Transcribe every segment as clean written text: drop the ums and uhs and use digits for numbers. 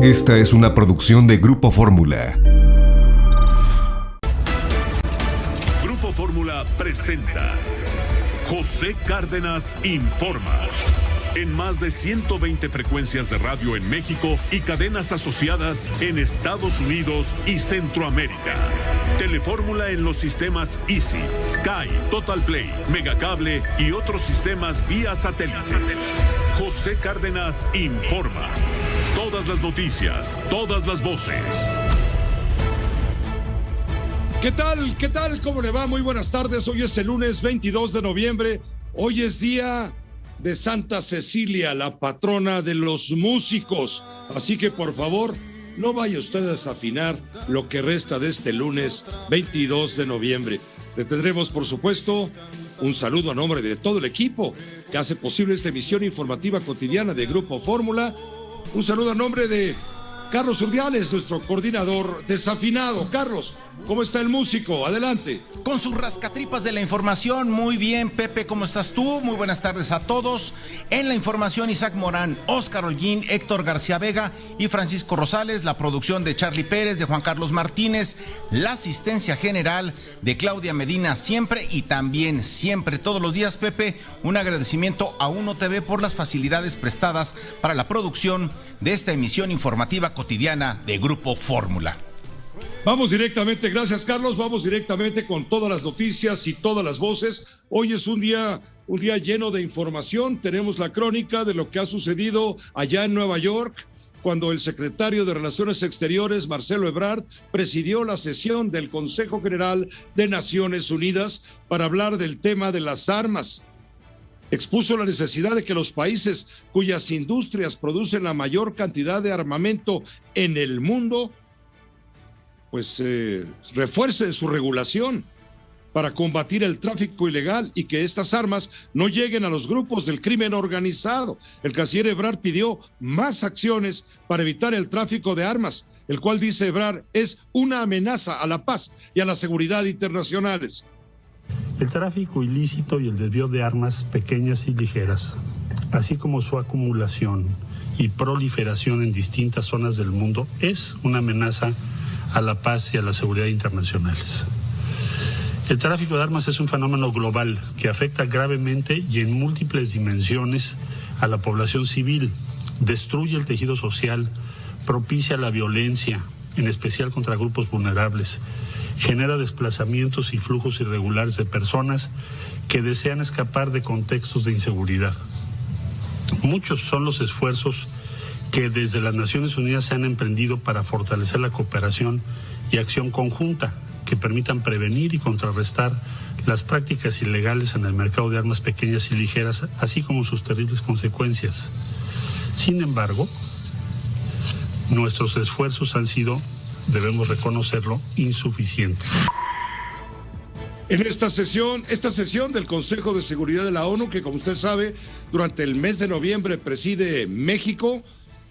Esta es una producción de Grupo Fórmula. Grupo Fórmula presenta José Cárdenas Informa. En más de 120 frecuencias de radio en México y cadenas asociadas en Estados Unidos y Centroamérica. Telefórmula en los sistemas Easy, Sky, Total Play, Megacable y otros sistemas vía satélite. José Cárdenas Informa. Todas las noticias, todas las voces. ¿Qué tal? ¿Qué tal? ¿Cómo le va? Muy buenas tardes. Hoy es el lunes 22 de noviembre. Hoy es día de Santa Cecilia, la patrona de los músicos. Así que, por favor, no vaya usted a desafinar lo que resta de este lunes 22 de noviembre. Le tendremos, por supuesto, un saludo a nombre de todo el equipo que hace posible esta emisión informativa cotidiana de Grupo Fórmula. Un saludo a nombre de Carlos Urdiales, nuestro coordinador desafinado. Carlos, ¿cómo está el músico? Adelante. Con sus rascatripas de la información. Muy bien, Pepe, ¿cómo estás tú? Muy buenas tardes a todos. En la información, Isaac Morán, Óscar Holguín, Héctor García Vega y Francisco Rosales. La producción de Charlie Pérez, de Juan Carlos Martínez. La asistencia general de Claudia Medina, siempre y también siempre, todos los días, Pepe. Un agradecimiento a Uno TV por las facilidades prestadas para la producción de esta emisión informativa cotidiana de Grupo Fórmula. Vamos directamente, gracias Carlos, vamos directamente con todas las noticias y todas las voces. Hoy es un día lleno de información. Tenemos la crónica de lo que ha sucedido allá en Nueva York, cuando el secretario de Relaciones Exteriores, Marcelo Ebrard, presidió la sesión del Consejo General de Naciones Unidas para hablar del tema de las armas. Expuso la necesidad de que los países cuyas industrias producen la mayor cantidad de armamento en el mundo refuerce su regulación para combatir el tráfico ilegal y que estas armas no lleguen a los grupos del crimen organizado. El canciller Ebrard pidió más acciones para evitar el tráfico de armas, el cual, dice Ebrard, es una amenaza a la paz y a la seguridad internacionales. El tráfico ilícito y el desvío de armas pequeñas y ligeras, así como su acumulación y proliferación en distintas zonas del mundo, es una amenaza a la paz y a la seguridad internacionales. El tráfico de armas es un fenómeno global que afecta gravemente y en múltiples dimensiones a la población civil, destruye el tejido social, propicia la violencia, en especial contra grupos vulnerables, genera desplazamientos y flujos irregulares de personas que desean escapar de contextos de inseguridad. Muchos son los esfuerzos que desde las Naciones Unidas se han emprendido para fortalecer la cooperación y acción conjunta que permitan prevenir y contrarrestar las prácticas ilegales en el mercado de armas pequeñas y ligeras, así como sus terribles consecuencias. Sin embargo, nuestros esfuerzos han sido, debemos reconocerlo, insuficientes. En esta sesión del Consejo de Seguridad de la ONU, que como usted sabe, durante el mes de noviembre preside México,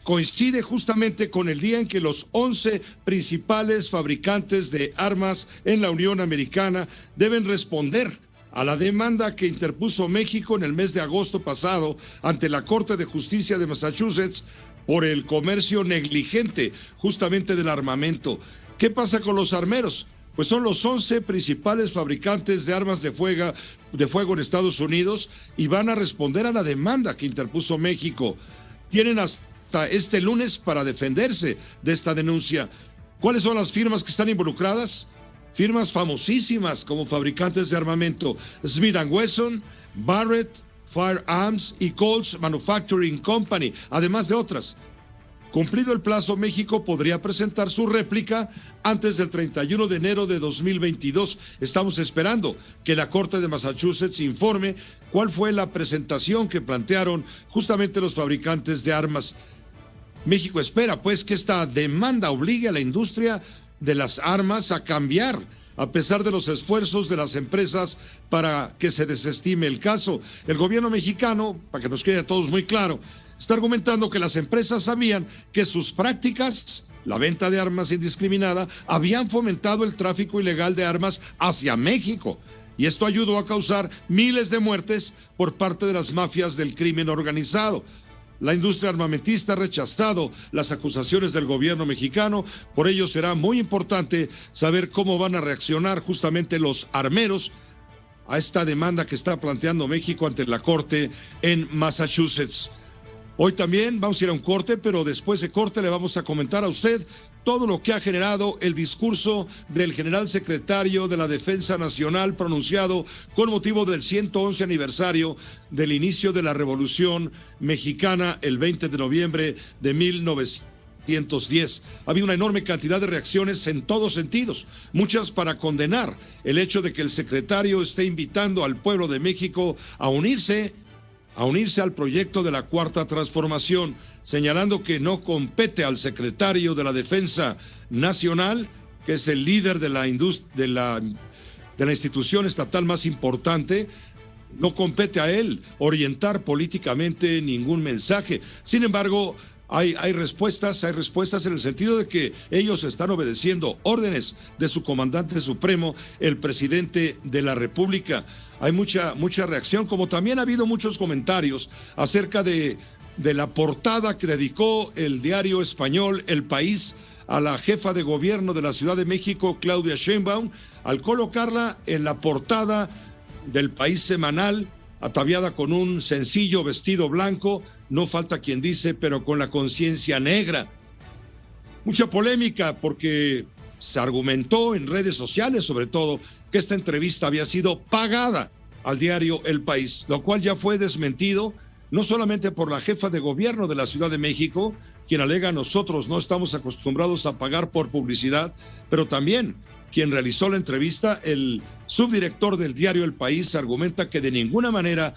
coincide justamente con el día en que los 11 principales fabricantes de armas en la Unión Americana deben responder a la demanda que interpuso México en el mes de agosto pasado ante la Corte de Justicia de Massachusetts por el comercio negligente justamente del armamento. ¿Qué pasa con los armeros? Pues son los 11 principales fabricantes de armas de fuego en Estados Unidos y van a responder a la demanda que interpuso México. Tienen hasta este lunes para defenderse de esta denuncia. ¿Cuáles son las firmas que están involucradas? Firmas famosísimas como fabricantes de armamento: Smith & Wesson, Barrett Firearms y Colts Manufacturing Company, además de otras. Cumplido el plazo, México podría presentar su réplica antes del 31 de enero de 2022. Estamos esperando que la Corte de Massachusetts informe cuál fue la presentación que plantearon justamente los fabricantes de armas. México espera, pues, que esta demanda obligue a la industria de las armas a cambiar, a pesar de los esfuerzos de las empresas para que se desestime el caso. El gobierno mexicano, para que nos quede a todos muy claro, está argumentando que las empresas sabían que sus prácticas, la venta de armas indiscriminada, habían fomentado el tráfico ilegal de armas hacia México. Y esto ayudó a causar miles de muertes por parte de las mafias del crimen organizado. La industria armamentista ha rechazado las acusaciones del gobierno mexicano, por ello será muy importante saber cómo van a reaccionar justamente los armeros a esta demanda que está planteando México ante la Corte en Massachusetts. Hoy también vamos a ir a un corte, pero después de corte le vamos a comentar a usted todo lo que ha generado el discurso del general secretario de la Defensa Nacional pronunciado con motivo del 111 aniversario del inicio de la Revolución Mexicana el 20 de noviembre de 1910. Ha habido una enorme cantidad de reacciones en todos sentidos, muchas para condenar el hecho de que el secretario esté invitando al pueblo de México a unirse al proyecto de la Cuarta Transformación, señalando que no compete al secretario de la Defensa Nacional, que es el líder de la institución estatal más importante, no compete a él orientar políticamente ningún mensaje. Sin embargo, hay respuestas en el sentido de que ellos están obedeciendo órdenes de su comandante supremo, el presidente de la República. Hay mucha reacción, como también ha habido muchos comentarios acerca de la portada que dedicó el diario español El País a la jefa de gobierno de la Ciudad de México, Claudia Sheinbaum, al colocarla en la portada del País semanal, ataviada con un sencillo vestido blanco, no falta quien dice, pero con la conciencia negra. Mucha polémica porque se argumentó en redes sociales, sobre todo, que esta entrevista había sido pagada al diario El País, lo cual ya fue desmentido, no solamente por la jefa de gobierno de la Ciudad de México, quien alega nosotros no estamos acostumbrados a pagar por publicidad, pero también quien realizó la entrevista, el subdirector del diario El País, argumenta que de ninguna manera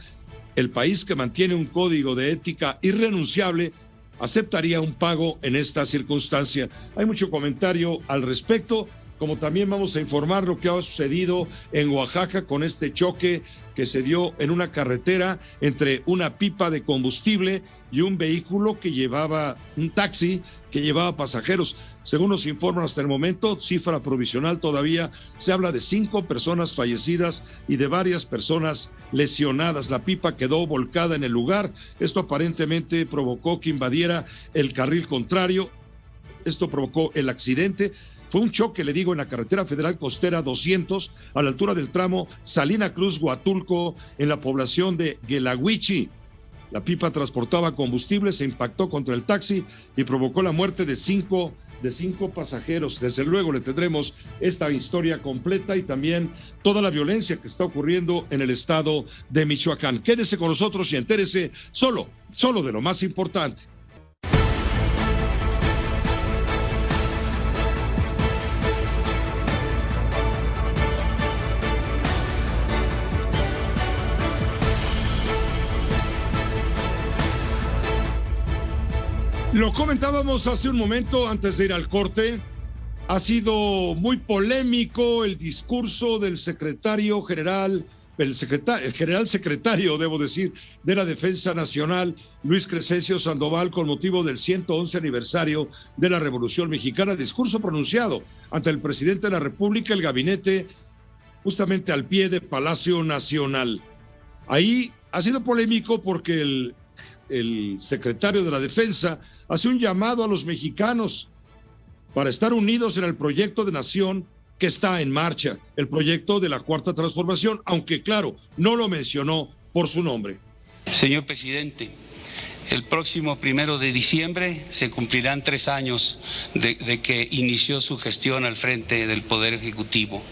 el país, que mantiene un código de ética irrenunciable, aceptaría un pago en esta circunstancia. Hay mucho comentario al respecto, como también vamos a informar lo que ha sucedido en Oaxaca con este choque que se dio en una carretera entre una pipa de combustible y un vehículo que llevaba, un taxi que llevaba pasajeros. Según nos informan hasta el momento, cifra provisional todavía, se habla de 5 personas fallecidas y de varias personas lesionadas. La pipa quedó volcada en el lugar. Esto aparentemente provocó que invadiera el carril contrario. Esto provocó el accidente. Fue un choque, le digo, en la carretera federal costera 200, a la altura del tramo Salina Cruz-Huatulco, en la población de Guelahuichi. La pipa transportaba combustible, se impactó contra el taxi y provocó la muerte de cinco pasajeros. Desde luego le tendremos esta historia completa y también toda la violencia que está ocurriendo en el estado de Michoacán. Quédese con nosotros y entérese solo de lo más importante. Lo comentábamos hace un momento antes de ir al corte. Ha sido muy polémico el discurso del general secretario, debo decir, de la Defensa Nacional, Luis Crescencio Sandoval, con motivo del 111 aniversario de la Revolución Mexicana. Discurso pronunciado ante el presidente de la República, el gabinete, justamente al pie de Palacio Nacional. Ahí ha sido polémico porque el secretario de la Defensa hace un llamado a los mexicanos para estar unidos en el proyecto de nación que está en marcha, el proyecto de la Cuarta Transformación, aunque claro, no lo mencionó por su nombre. Señor presidente, el próximo 1 de diciembre se cumplirán 3 años de que inició su gestión al frente del Poder Ejecutivo.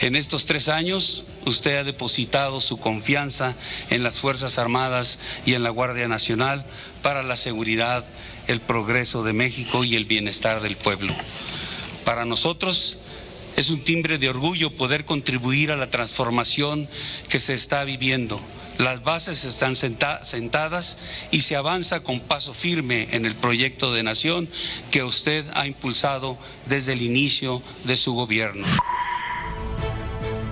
En estos 3 años, usted ha depositado su confianza en las Fuerzas Armadas y en la Guardia Nacional para la seguridad, el progreso de México y el bienestar del pueblo. Para nosotros es un timbre de orgullo poder contribuir a la transformación que se está viviendo. Las bases están sentadas y se avanza con paso firme en el proyecto de nación que usted ha impulsado desde el inicio de su gobierno.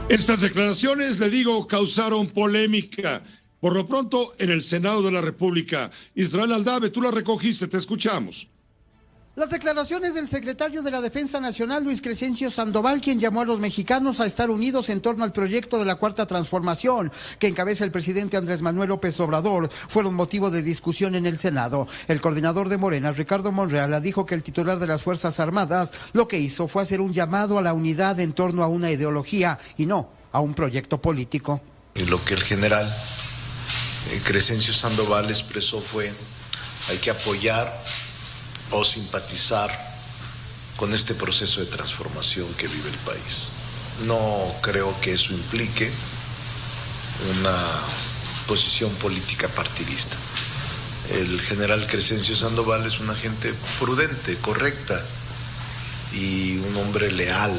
Estas declaraciones, le digo, causaron polémica. Por lo pronto, en el Senado de la República. Israel Aldave, tú la recogiste, te escuchamos. Las declaraciones del secretario de la Defensa Nacional, Luis Crescencio Sandoval, quien llamó a los mexicanos a estar unidos en torno al proyecto de la Cuarta Transformación que encabeza el presidente Andrés Manuel López Obrador, fueron motivo de discusión en el Senado. El coordinador de Morena, Ricardo Monreal, dijo que el titular de las Fuerzas Armadas lo que hizo fue hacer un llamado a la unidad en torno a una ideología y no a un proyecto político. Y lo que el general Crescencio Sandoval expresó fue: hay que apoyar o simpatizar con este proceso de transformación que vive el país. No creo que eso implique una posición política partidista. El general Crescencio Sandoval es una gente prudente, correcta y un hombre leal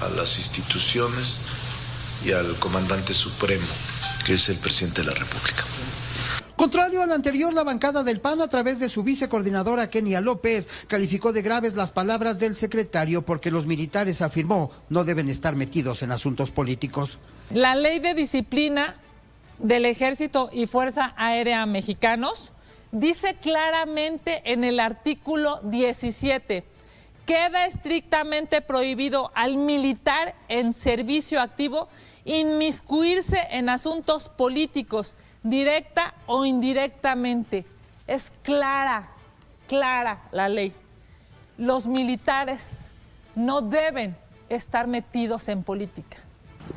a las instituciones y al comandante supremo, que es el presidente de la República. Contrario al anterior, la bancada del PAN, a través de su vicecoordinadora Kenia López, calificó de graves las palabras del secretario porque los militares, afirmó, no deben estar metidos en asuntos políticos. La ley de disciplina del Ejército y Fuerza Aérea Mexicanos dice claramente en el artículo 17, queda estrictamente prohibido al militar en servicio activo inmiscuirse en asuntos políticos, directa o indirectamente. Es clara la ley. Los militares no deben estar metidos en política.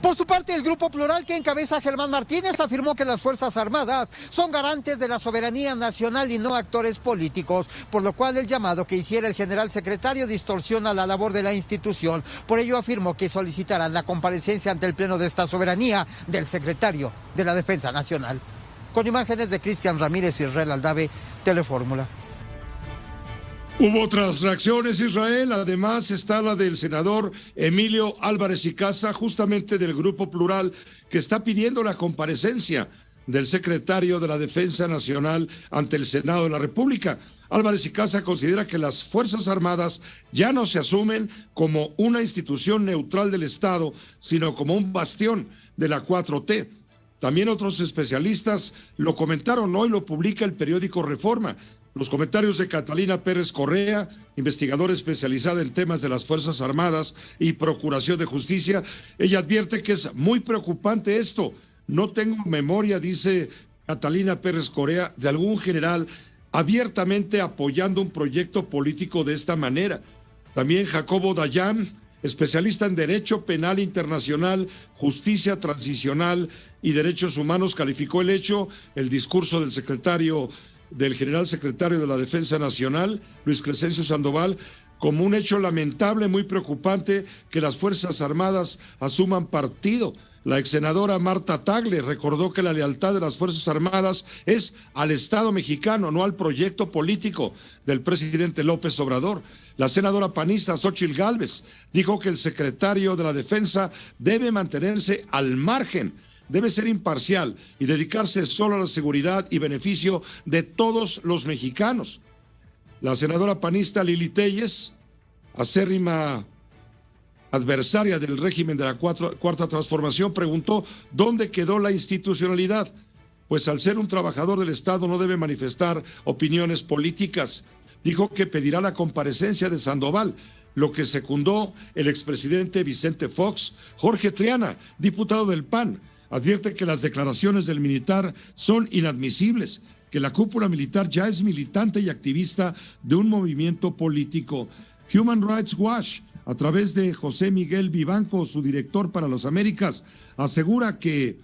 Por su parte, el Grupo Plural, que encabeza Germán Martínez, afirmó que las Fuerzas Armadas son garantes de la soberanía nacional y no actores políticos, por lo cual el llamado que hiciera el general secretario distorsiona la labor de la institución. Por ello afirmó que solicitarán la comparecencia ante el Pleno de esta soberanía del secretario de la Defensa Nacional. Con imágenes de Cristian Ramírez y Israel Aldave, Telefórmula. Hubo otras reacciones, Israel. Además está la del senador Emilio Álvarez y Casa, justamente del Grupo Plural, que está pidiendo la comparecencia del secretario de la Defensa Nacional ante el Senado de la República. Álvarez y Casa considera que las Fuerzas Armadas ya no se asumen como una institución neutral del Estado, sino como un bastión de la 4T. También otros especialistas lo comentaron hoy, lo publica el periódico Reforma. Los comentarios de Catalina Pérez Correa, investigadora especializada en temas de las Fuerzas Armadas y Procuración de Justicia. Ella advierte que es muy preocupante esto. No tengo memoria, dice Catalina Pérez Correa, de algún general abiertamente apoyando un proyecto político de esta manera. También Jacobo Dayan, especialista en Derecho Penal Internacional, Justicia Transicional y Derechos Humanos, calificó el discurso del general secretario de la Defensa Nacional, Luis Crescencio Sandoval, como un hecho lamentable, muy preocupante que las Fuerzas Armadas asuman partido. La exsenadora Marta Tagle recordó que la lealtad de las Fuerzas Armadas es al Estado mexicano, no al proyecto político del presidente López Obrador. La senadora panista Xóchitl Gálvez dijo que el secretario de la Defensa debe mantenerse al margen, debe ser imparcial y dedicarse solo a la seguridad y beneficio de todos los mexicanos. La senadora panista Lili Telles, acérrima adversaria del régimen de la Cuarta Transformación, preguntó dónde quedó la institucionalidad, pues al ser un trabajador del Estado no debe manifestar opiniones políticas. Dijo que pedirá la comparecencia de Sandoval, lo que secundó el expresidente Vicente Fox. Jorge Triana, diputado del PAN, advierte que las declaraciones del militar son inadmisibles, que la cúpula militar ya es militante y activista de un movimiento político. Human Rights Watch, a través de José Miguel Vivanco, su director para las Américas, asegura que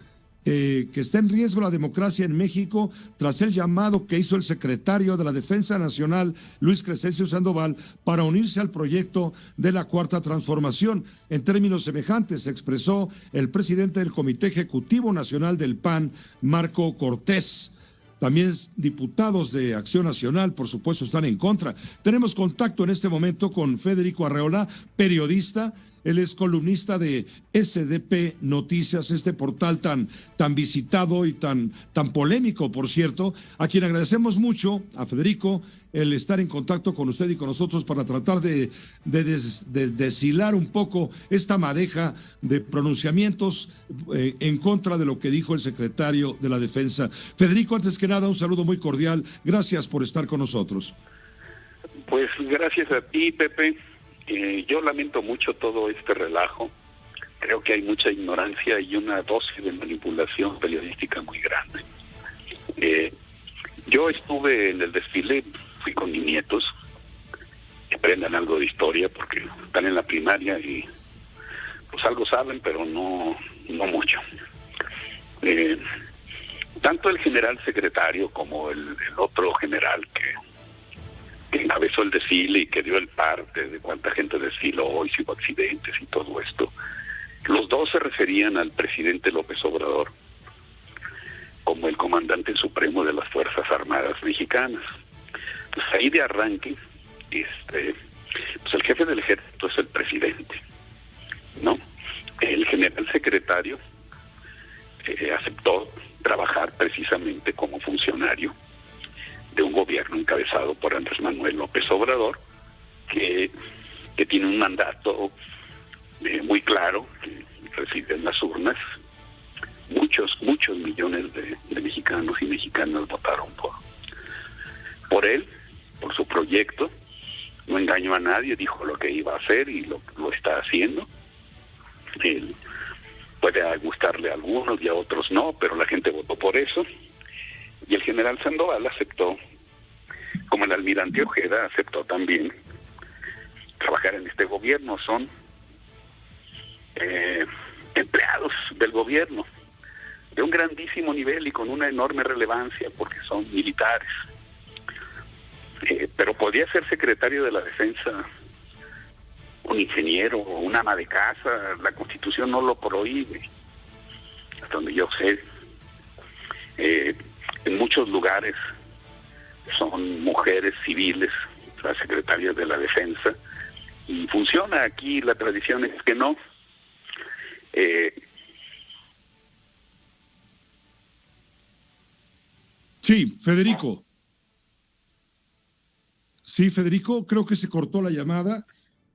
está en riesgo la democracia en México tras el llamado que hizo el secretario de la Defensa Nacional, Luis Crescencio Sandoval, para unirse al proyecto de la Cuarta Transformación. En términos semejantes expresó el presidente del Comité Ejecutivo Nacional del PAN, Marco Cortés. También diputados de Acción Nacional, por supuesto, están en contra. Tenemos contacto en este momento con Federico Arreola, periodista. Él es columnista de SDP Noticias, este portal tan visitado y tan polémico, por cierto, a quien agradecemos mucho, a Federico, el estar en contacto con usted y con nosotros para tratar de deshilar un poco esta madeja de pronunciamientos en contra de lo que dijo el secretario de la Defensa. Federico, antes que nada, un saludo muy cordial. Gracias por estar con nosotros. Pues gracias a ti, Pepe. Yo lamento mucho todo este relajo. Creo que hay mucha ignorancia y una dosis de manipulación periodística muy grande. Yo estuve en el desfile, fui con mis nietos, que aprendan algo de historia porque están en la primaria y pues algo saben, pero no mucho. Tanto el general secretario como el otro general que encabezó el desfile y que dio el parte de cuánta gente desfiló y si hubo accidentes y todo esto, los dos se referían al presidente López Obrador como el comandante supremo de las Fuerzas Armadas mexicanas. Pues ahí de arranque, pues el jefe del ejército es el presidente, ¿no? El general secretario aceptó trabajar precisamente como funcionario de un gobierno encabezado por Andrés Manuel López Obrador, que tiene un mandato muy claro, que reside en las urnas. Muchos millones de mexicanos y mexicanas votaron por él, por su proyecto. No engañó a nadie, dijo lo que iba a hacer y lo está haciendo. Él puede gustarle a algunos y a otros no, pero la gente votó por eso. Y el general Sandoval aceptó, como el almirante Ojeda aceptó también trabajar en este gobierno. Son empleados del gobierno de un grandísimo nivel y con una enorme relevancia porque son militares. Pero podía ser secretario de la Defensa un ingeniero o un ama de casa. La Constitución no lo prohíbe, hasta donde yo sé. En muchos lugares son mujeres civiles las secretarias de la Defensa y funciona. Aquí la tradición es que no. Sí, Federico. Sí, Federico, creo que se cortó la llamada.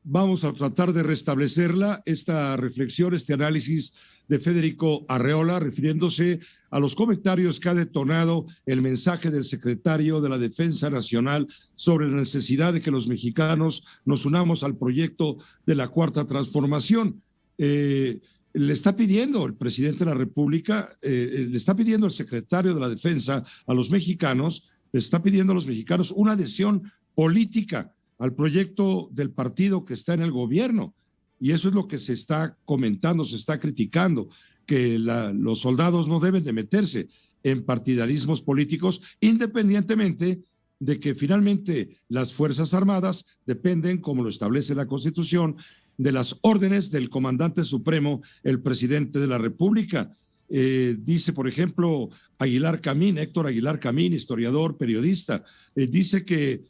Vamos a tratar de restablecerla, esta reflexión, este análisis de Federico Arreola, refiriéndose a los comentarios que ha detonado el mensaje del secretario de la Defensa Nacional sobre la necesidad de que los mexicanos nos unamos al proyecto de la Cuarta Transformación. Le está pidiendo el presidente de la República, le está pidiendo el secretario de la Defensa a los mexicanos, le está pidiendo a los mexicanos una adhesión política al proyecto del partido que está en el gobierno. Y eso es lo que se está comentando, se está criticando, que los soldados no deben de meterse en partidarismos políticos, independientemente de que finalmente las Fuerzas Armadas dependen, como lo establece la Constitución, de las órdenes del comandante supremo, el presidente de la República. Dice, por ejemplo, Héctor Aguilar Camín, historiador, periodista, dice que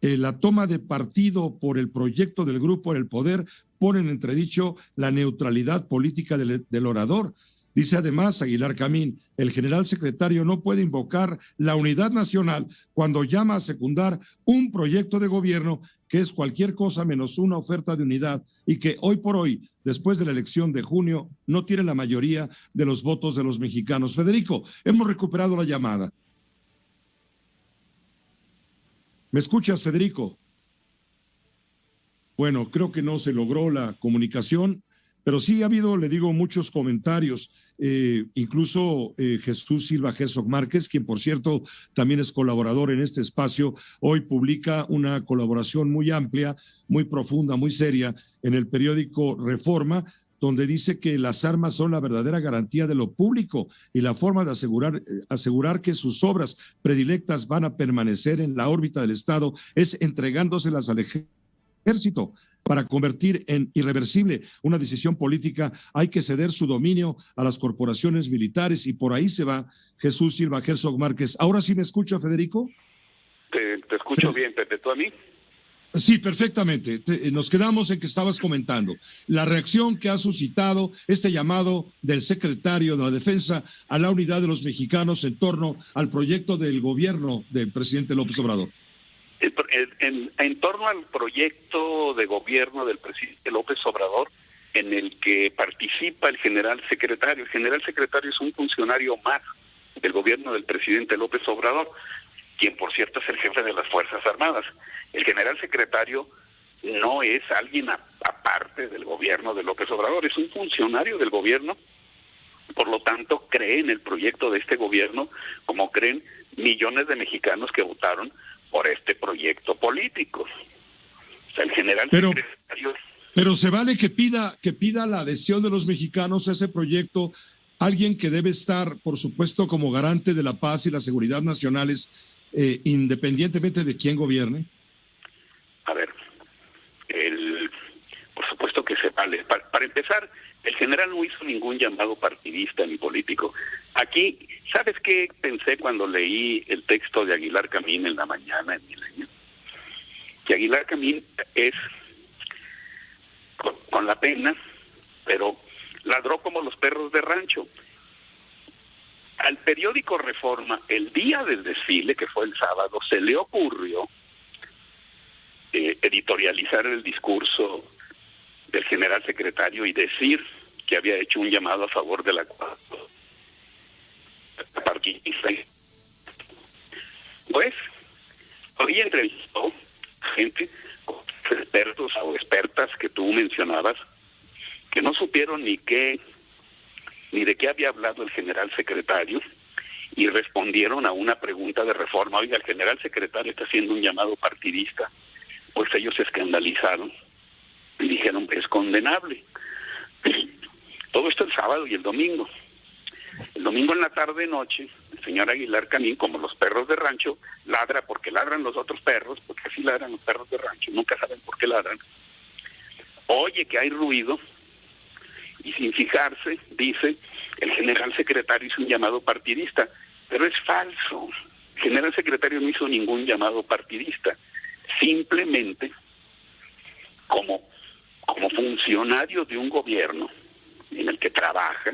la toma de partido por el proyecto del grupo en el poder pone en entredicho la neutralidad política del orador. Dice además Aguilar Camín, el general secretario no puede invocar la unidad nacional cuando llama a secundar un proyecto de gobierno que es cualquier cosa menos una oferta de unidad y que hoy por hoy, después de la elección de junio, no tiene la mayoría de los votos de los mexicanos. Federico, hemos recuperado la llamada. ¿Me escuchas, Federico? Bueno, creo que no se logró la comunicación, pero sí ha habido, le digo, muchos comentarios. Incluso Jesús Silva Herzog Márquez, quien por cierto también es colaborador en este espacio, hoy publica una colaboración muy amplia, muy profunda, muy seria en el periódico Reforma, donde dice que las armas son la verdadera garantía de lo público y la forma de asegurar que sus obras predilectas van a permanecer en la órbita del Estado es entregándoselas al ejército. Para convertir en irreversible una decisión política hay que ceder su dominio a las corporaciones militares y por ahí se va Jesús Silva Herzog Márquez. ¿Ahora sí me escucha, Federico? Te escucho bien, Pepe. ¿Tú a mí? Sí, perfectamente. Nos quedamos en que estabas comentando la reacción que ha suscitado este llamado del secretario de la Defensa a la unidad de los mexicanos en torno al proyecto del gobierno del presidente López Obrador. En torno al proyecto de gobierno del presidente López Obrador, en el que participa el general secretario. El general secretario es un funcionario más del gobierno del presidente López Obrador. quien por cierto es el jefe de las Fuerzas Armadas. El general secretario no es alguien aparte del gobierno de López Obrador, es un funcionario del gobierno, por lo tanto cree en el proyecto de este gobierno como creen millones de mexicanos que votaron por este proyecto político. O sea, el general secretario... Pero se vale que pida la adhesión de los mexicanos a ese proyecto, alguien que debe estar, por supuesto, como garante de la paz y la seguridad nacionales, independientemente de quién gobierne. A ver, por supuesto que se vale. Para empezar, el general no hizo ningún llamado partidista ni político. Aquí, ¿sabes qué pensé cuando leí el texto de Aguilar Camín en la mañana en Milenio? Que Aguilar Camín es, con la pena, pero ladró como los perros de rancho. Al periódico Reforma, el día del desfile, que fue el sábado, se le ocurrió editorializar el discurso del general secretario y decir que había hecho un llamado a favor de la partidista. Pues, hoy entrevistó gente, expertos o expertas que tú mencionabas, que no supieron ni de qué había hablado el general secretario, y respondieron a una pregunta de Reforma. Oiga, el general secretario está haciendo un llamado partidista. Pues ellos se escandalizaron y dijeron que es condenable. Todo esto el sábado y el domingo. El domingo en la tarde-noche, el señor Aguilar Camín, como los perros de rancho, ladra porque ladran los otros perros, porque así ladran los perros de rancho, nunca saben por qué ladran. Oye que hay ruido y sin fijarse dice, el general secretario hizo un llamado partidista, pero es falso. El general secretario no hizo ningún llamado partidista. Simplemente, como funcionario de un gobierno en el que trabaja,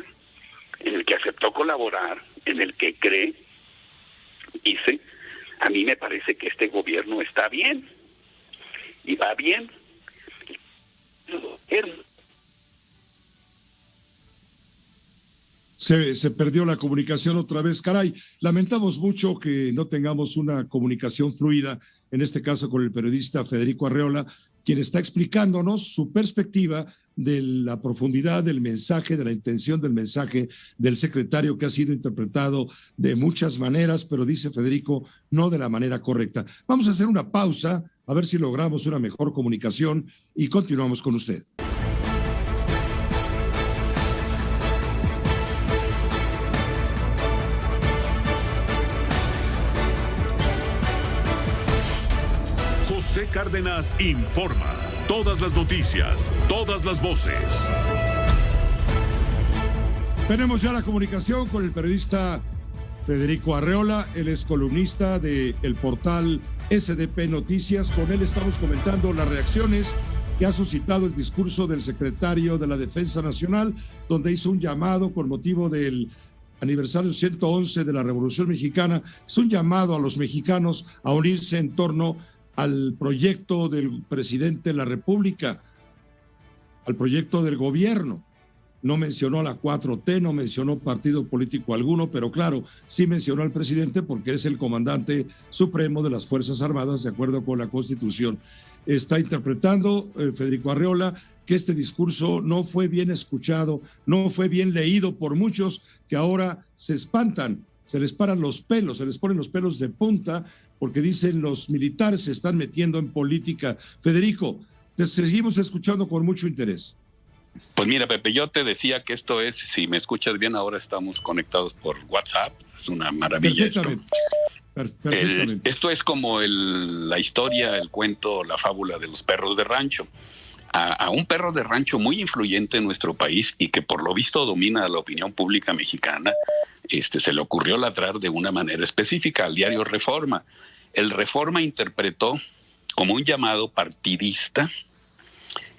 en el que aceptó colaborar, en el que cree, dice, a mí me parece que este gobierno está bien, y va bien. Se perdió la comunicación otra vez, caray. Lamentamos mucho que no tengamos una comunicación fluida, en este caso con el periodista Federico Arreola, quien está explicándonos su perspectiva de la profundidad del mensaje, de la intención del mensaje del secretario, que ha sido interpretado de muchas maneras, pero dice Federico, no de la manera correcta. Vamos a hacer una pausa, a ver si logramos una mejor comunicación y continuamos con usted. José Cárdenas informa. Todas las noticias, todas las voces. Tenemos ya la comunicación con el periodista Federico Arreola, él es columnista del portal SDP Noticias. Con él estamos comentando las reacciones que ha suscitado el discurso del secretario de la Defensa Nacional, donde hizo un llamado con motivo del aniversario 111 de la Revolución Mexicana. Es un llamado a los mexicanos a unirse en torno al proyecto del presidente de la República, al proyecto del gobierno. No mencionó la 4T, no mencionó partido político alguno, pero claro, sí mencionó al presidente porque es el comandante supremo de las Fuerzas Armadas, de acuerdo con la Constitución. Está interpretando Federico Arreola que este discurso no fue bien escuchado, no fue bien leído por muchos que ahora se espantan, se les paran los pelos, se les ponen los pelos de punta, porque dicen los militares se están metiendo en política. Federico, te seguimos escuchando con mucho interés. Pues mira, Pepe, yo te decía que esto es, si me escuchas bien, ahora estamos conectados por WhatsApp, es una maravilla. Perfectamente. Perfectamente. Esto es como la historia, el cuento, la fábula de los perros de rancho. A un perro de rancho muy influyente en nuestro país y que por lo visto domina la opinión pública mexicana, se le ocurrió ladrar de una manera específica al diario Reforma. El Reforma interpretó como un llamado partidista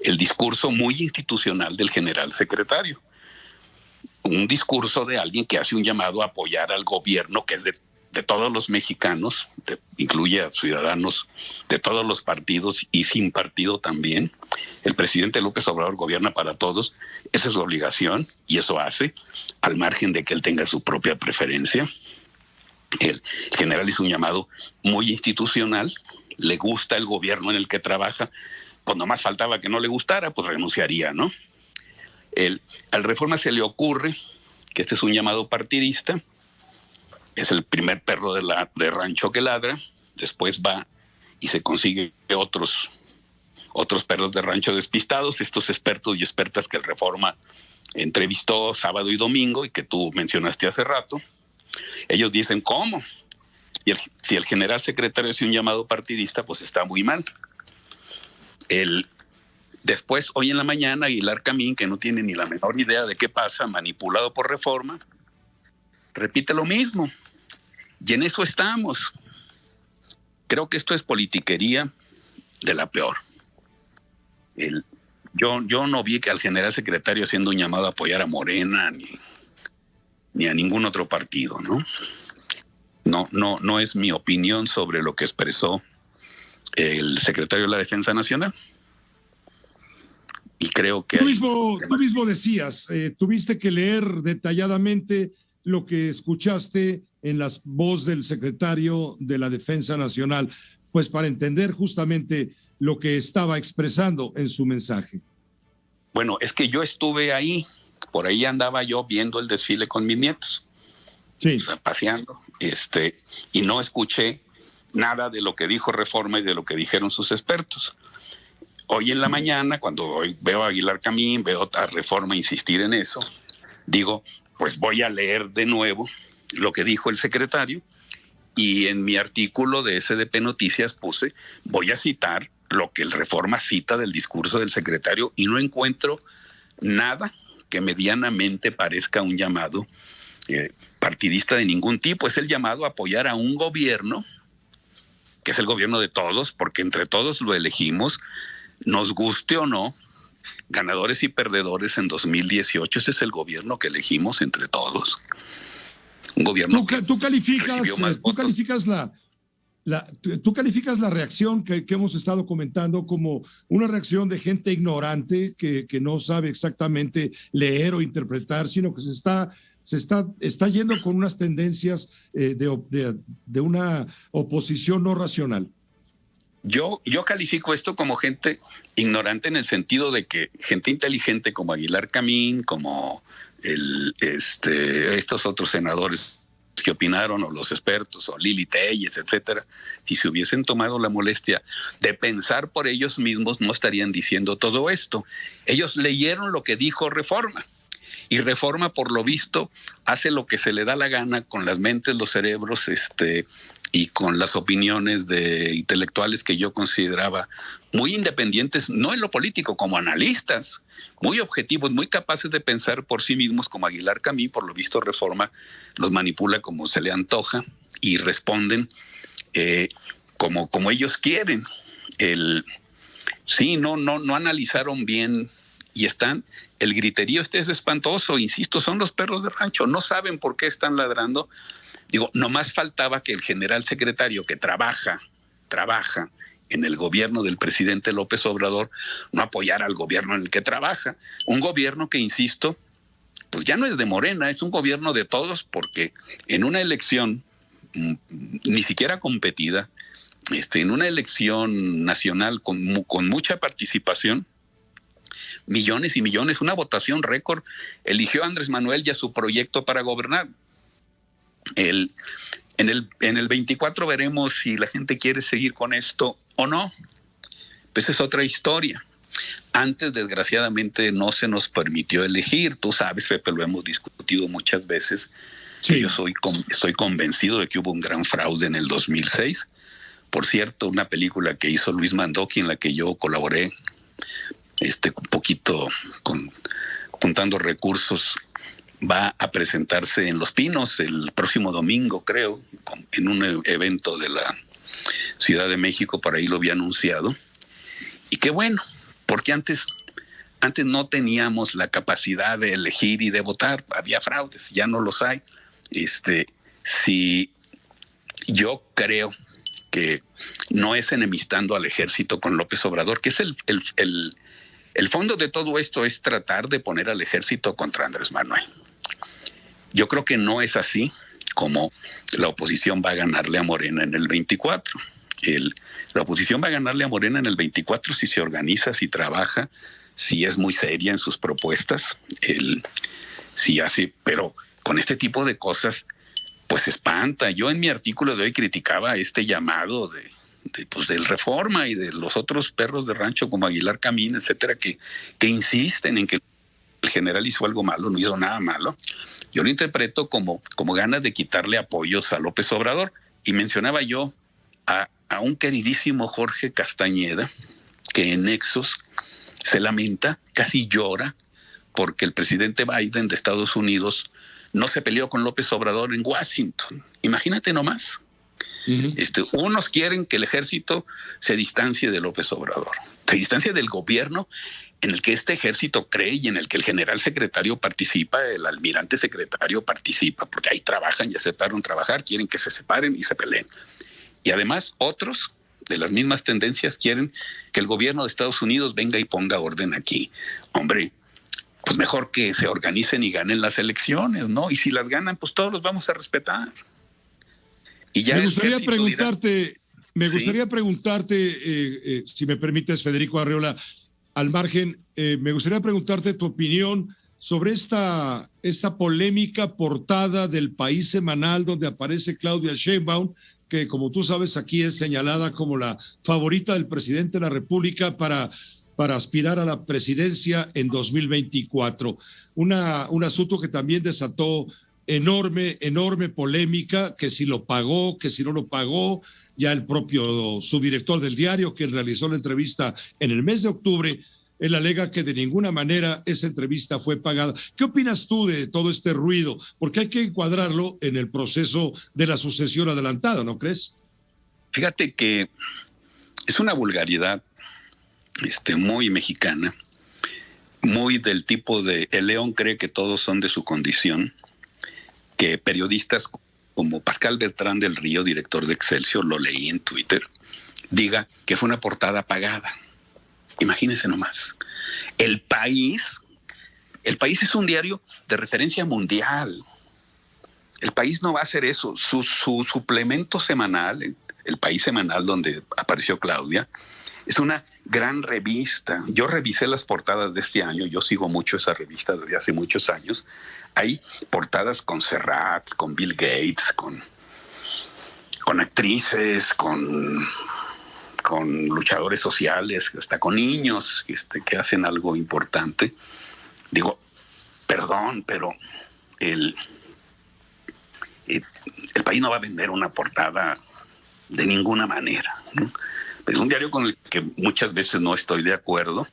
el discurso muy institucional del general secretario. Un discurso de alguien que hace un llamado a apoyar al gobierno, que es de todos los mexicanos, incluye a ciudadanos de todos los partidos y sin partido también. El presidente López Obrador gobierna para todos, esa es su obligación y eso hace, al margen de que él tenga su propia preferencia. El general hizo un llamado muy institucional, le gusta el gobierno en el que trabaja, pues nomás faltaba que no le gustara, pues renunciaría, ¿no? Al Reforma se le ocurre que este es un llamado partidista, es el primer perro de rancho que ladra, después va y se consigue otros perros de rancho despistados, estos expertos y expertas que el Reforma entrevistó sábado y domingo y que tú mencionaste hace rato. Ellos dicen, ¿cómo? Si el general secretario hace un llamado partidista, pues está muy mal. Después, hoy en la mañana, Aguilar Camín, que no tiene ni la menor idea de qué pasa, manipulado por Reforma, repite lo mismo. Y en eso estamos. Creo que esto es politiquería de la peor. Yo no vi que al general secretario haciendo un llamado a apoyar a Morena ni a ningún otro partido, ¿no? No es mi opinión sobre lo que expresó el secretario de la Defensa Nacional. Y creo que... Tú mismo decías, tuviste que leer detalladamente lo que escuchaste en la voz del secretario de la Defensa Nacional, pues para entender justamente lo que estaba expresando en su mensaje. Bueno, es que yo estuve ahí, por ahí andaba yo viendo el desfile con mis nietos. Sí. O sea, paseando, y no escuché nada de lo que dijo Reforma y de lo que dijeron sus expertos. Hoy en la mañana, cuando hoy veo a Aguilar Camín, veo a Reforma insistir en eso, digo, pues voy a leer de nuevo lo que dijo el secretario, y en mi artículo de SDP Noticias puse, voy a citar lo que el Reforma cita del discurso del secretario, y no encuentro nada que medianamente parezca un llamado partidista de ningún tipo. Es el llamado a apoyar a un gobierno, que es el gobierno de todos, porque entre todos lo elegimos, nos guste o no, ganadores y perdedores en 2018, ese es el gobierno que elegimos entre todos. Un gobierno tú calificas la reacción que hemos estado comentando como una reacción de gente ignorante que no sabe exactamente leer o interpretar, sino que se está yendo con unas tendencias de una oposición no racional. Yo califico esto como gente ignorante en el sentido de que gente inteligente como Aguilar Camín, como estos otros senadores que opinaron, o los expertos, o Lili Telles, etcétera, si se hubiesen tomado la molestia de pensar por ellos mismos, no estarían diciendo todo esto. Ellos leyeron lo que dijo Reforma, y Reforma, por lo visto, hace lo que se le da la gana con las mentes, los cerebros, y con las opiniones de intelectuales que yo consideraba muy independientes, no en lo político, como analistas, muy objetivos, muy capaces de pensar por sí mismos, como Aguilar Camín. Por lo visto Reforma los manipula como se le antoja y responden como ellos quieren. No analizaron bien y están... El griterío es espantoso, insisto, son los perros de rancho, no saben por qué están ladrando. Digo, nomás faltaba que el general secretario que trabaja en el gobierno del presidente López Obrador no apoyara al gobierno en el que trabaja. Un gobierno que, insisto, pues ya no es de Morena, es un gobierno de todos, porque en una elección ni siquiera competida, en una elección nacional con mucha participación, millones y millones, una votación récord, eligió a Andrés Manuel y a su proyecto para gobernar. En el 24 veremos si la gente quiere seguir con esto o no. Pues es otra historia. Antes, desgraciadamente, no se nos permitió elegir. Tú sabes, Pepe, lo hemos discutido muchas veces. Sí. Yo estoy convencido de que hubo un gran fraude en el 2006. Por cierto, una película que hizo Luis Mandoki, en la que yo colaboré un poquito juntando recursos, va a presentarse en Los Pinos el próximo domingo, creo, en un evento de la Ciudad de México. Por ahí lo había anunciado. Y qué bueno, porque antes no teníamos la capacidad de elegir y de votar, había fraudes, ya no los hay. Si yo creo que no es enemistando al ejército con López Obrador, que es el fondo de todo esto es tratar de poner al ejército contra Andrés Manuel. Yo creo que no es así. cómo la oposición va a ganarle a Morena en el 24. La oposición va a ganarle a Morena en el 24 si se organiza, si trabaja, si es muy seria en sus propuestas, si hace, pero con este tipo de cosas, pues espanta. Yo en mi artículo de hoy criticaba este llamado del Reforma y de los otros perros de rancho como Aguilar Camín, etcétera, que insisten en que el general hizo algo malo, no hizo nada malo. Yo lo interpreto como ganas de quitarle apoyos a López Obrador. Y mencionaba yo a un queridísimo Jorge Castañeda, que en Nexos se lamenta, casi llora, porque el presidente Biden de Estados Unidos no se peleó con López Obrador en Washington. Imagínate nomás. Uh-huh. Unos quieren que el ejército se distancie de López Obrador, se distancie del gobierno en el que este ejército cree y en el que el general secretario participa, el almirante secretario participa, porque ahí trabajan y aceptaron trabajar, quieren que se separen y se peleen. Y además otros de las mismas tendencias quieren que el gobierno de Estados Unidos venga y ponga orden aquí. Hombre, pues mejor que se organicen y ganen las elecciones, ¿no? Y si las ganan, pues todos los vamos a respetar. Y ya me gustaría preguntarte, si me permites, Federico Arreola, al margen, me gustaría preguntarte tu opinión sobre esta polémica portada del País Semanal donde aparece Claudia Sheinbaum, que como tú sabes aquí es señalada como la favorita del presidente de la República para aspirar a la presidencia en 2024. Un asunto que también desató enorme polémica, que si lo pagó, que si no lo pagó. Ya el propio subdirector del diario, que realizó la entrevista en el mes de octubre, él alega que de ninguna manera esa entrevista fue pagada. ¿Qué opinas tú de todo este ruido? Porque hay que encuadrarlo en el proceso de la sucesión adelantada, ¿no crees? Fíjate que es una vulgaridad muy mexicana, muy del tipo de el león cree que todos son de su condición, que periodistas como Pascal Bertrán del Río, director de Excelsior, lo leí en Twitter, diga que fue una portada pagada. Imagínense nomás. El País es un diario de referencia mundial. El País no va a hacer eso. Su suplemento semanal, el País Semanal, donde apareció Claudia, es una gran revista. Yo revisé las portadas de este año, yo sigo mucho esa revista desde hace muchos años. Hay portadas con Serrat, con Bill Gates, con actrices, con luchadores sociales, hasta con niños que hacen algo importante. Digo, perdón, pero el País no va a vender una portada de ninguna manera, ¿no? Es un diario con el que muchas veces no estoy de acuerdo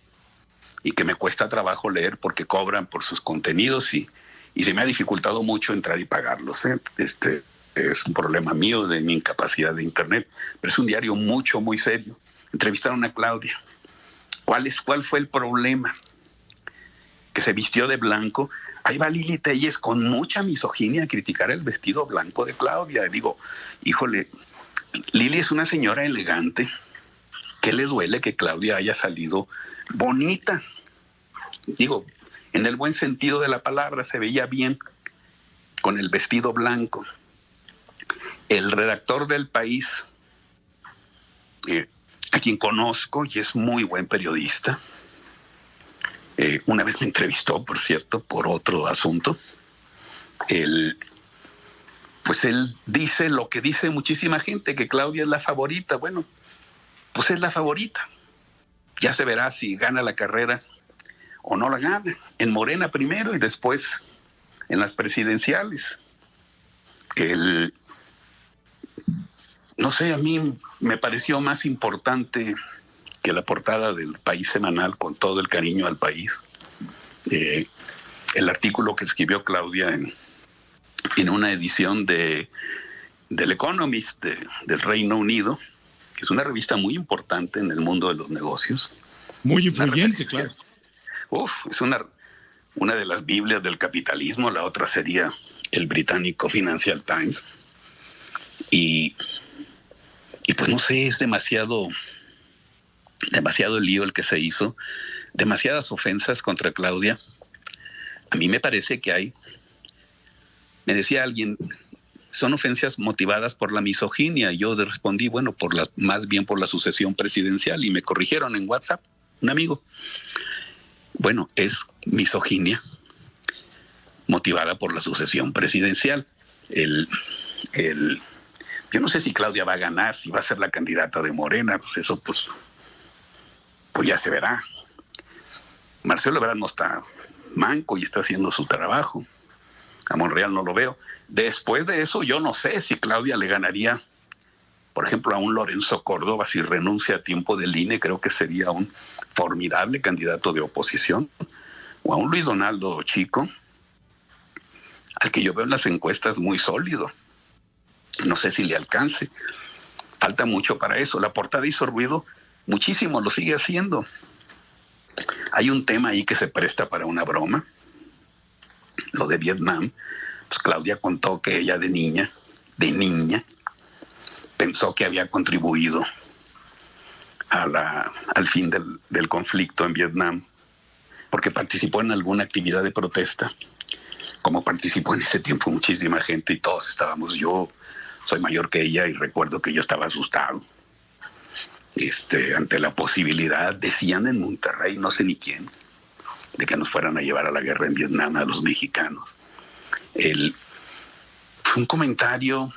y que me cuesta trabajo leer porque cobran por sus contenidos y se me ha dificultado mucho entrar y pagarlos, ¿eh? Es un problema mío de mi incapacidad de internet, pero es un diario muy serio. Entrevistaron a Claudia. ¿Cuál fue el problema? Que se vistió de blanco. Ahí va Lili Telles con mucha misoginia a criticar el vestido blanco de Claudia. Digo, híjole, Lili es una señora elegante. ¿Qué le duele que Claudia haya salido bonita? Digo, en el buen sentido de la palabra, se veía bien con el vestido blanco. El redactor del País, a quien conozco y es muy buen periodista, una vez me entrevistó, por cierto, por otro asunto. Él dice lo que dice muchísima gente, que Claudia es la favorita. Bueno, pues es la favorita. Ya se verá si gana la carrera o no la gana. En Morena primero y después en las presidenciales. No sé, a mí me pareció más importante que la portada del País Semanal, con todo el cariño al país, el artículo que escribió Claudia en una edición del Economist del Reino Unido, que es una revista muy importante en el mundo de los negocios. Muy influyente, claro. Es una de las Biblias del capitalismo. La otra sería el británico Financial Times. Y pues no sé, es demasiado lío el que se hizo, demasiadas ofensas contra Claudia. A mí me parece que me decía alguien, son ofensas motivadas por la misoginia. Yo respondí, bueno, más bien por la sucesión presidencial, y me corrigieron en WhatsApp, un amigo. Bueno, es misoginia motivada por la sucesión presidencial. Yo no sé si Claudia va a ganar, si va a ser la candidata de Morena, pues eso pues ya se verá. Marcelo Ebrard no está manco y está haciendo su trabajo. A Monreal no lo veo. Después de eso, yo no sé si Claudia le ganaría, por ejemplo, a un Lorenzo Córdoba si renuncia a tiempo del INE. Creo que sería un formidable candidato de oposición. O a un Luis Donaldo Chico, al que yo veo en las encuestas muy sólido. No sé si le alcance. Falta mucho para eso. La portada hizo ruido muchísimo, lo sigue haciendo. Hay un tema ahí que se presta para una broma. Lo de Vietnam. Pues Claudia contó que ella de niña, pensó que había contribuido al fin del conflicto en Vietnam, porque participó en alguna actividad de protesta, como participó en ese tiempo muchísima gente, y todos estábamos, yo soy mayor que ella y recuerdo que yo estaba asustado ante la posibilidad, decían en Monterrey, no sé ni quién, de que nos fueran a llevar a la guerra en Vietnam a los mexicanos. Fue un comentario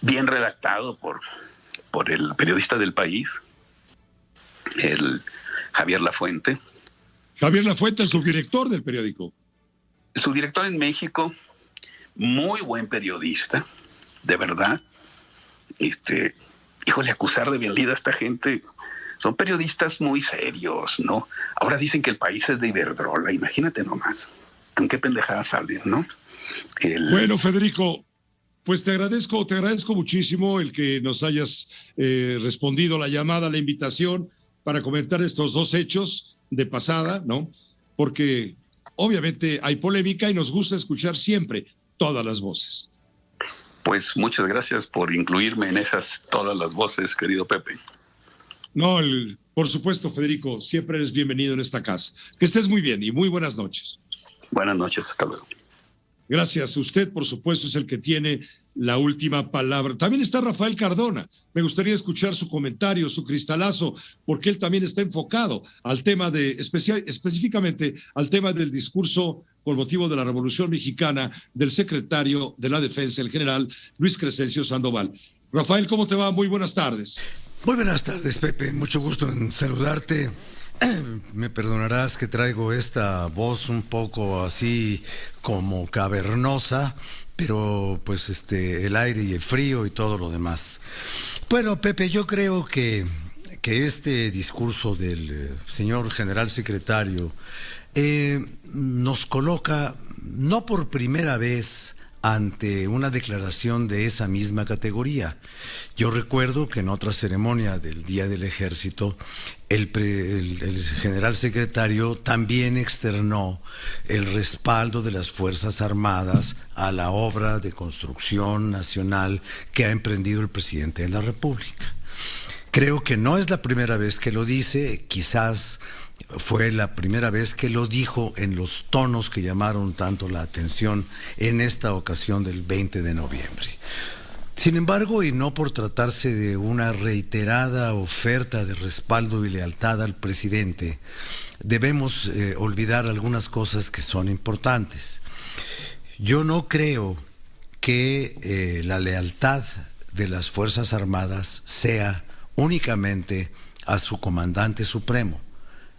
bien redactado por el periodista del País, Javier Lafuente. Javier Lafuente, el subdirector del periódico. El subdirector en México, muy buen periodista, de verdad. Híjole, acusar de venida a esta gente, son periodistas muy serios, ¿no? Ahora dicen que el País es de Iberdrola, imagínate nomás, con qué pendejada salen, ¿no? Bueno, Federico, pues te agradezco muchísimo el que nos hayas respondido la llamada, la invitación para comentar estos dos hechos de pasada, ¿no? Porque obviamente hay polémica y nos gusta escuchar siempre todas las voces. Pues muchas gracias por incluirme en todas las voces, querido Pepe. No, por supuesto, Federico, siempre eres bienvenido en esta casa. Que estés muy bien y muy buenas noches. Buenas noches, hasta luego. Gracias. Usted, por supuesto, es el que tiene la última palabra. También está Rafael Cardona. Me gustaría escuchar su comentario, su cristalazo, porque él también está enfocado al tema específicamente al tema del discurso con motivo de la Revolución Mexicana del secretario de la Defensa, el general Luis Crescencio Sandoval. Rafael, ¿cómo te va? Muy buenas tardes. Muy buenas tardes, Pepe. Mucho gusto en saludarte. Me perdonarás que traigo esta voz un poco así como cavernosa, pero pues el aire y el frío y todo lo demás. Bueno, Pepe, yo creo que este discurso del señor general secretario nos coloca no por primera vez ante una declaración de esa misma categoría. Yo recuerdo que en otra ceremonia del Día del Ejército, el general secretario también externó el respaldo de las Fuerzas Armadas a la obra de construcción nacional que ha emprendido el presidente de la República. Creo que no es la primera vez que lo dice, quizás fue la primera vez que lo dijo en los tonos que llamaron tanto la atención en esta ocasión del 20 de noviembre. Sin embargo, y no por tratarse de una reiterada oferta de respaldo y lealtad al presidente, debemos olvidar algunas cosas que son importantes. Yo no creo que la lealtad de las Fuerzas Armadas sea únicamente a su comandante supremo.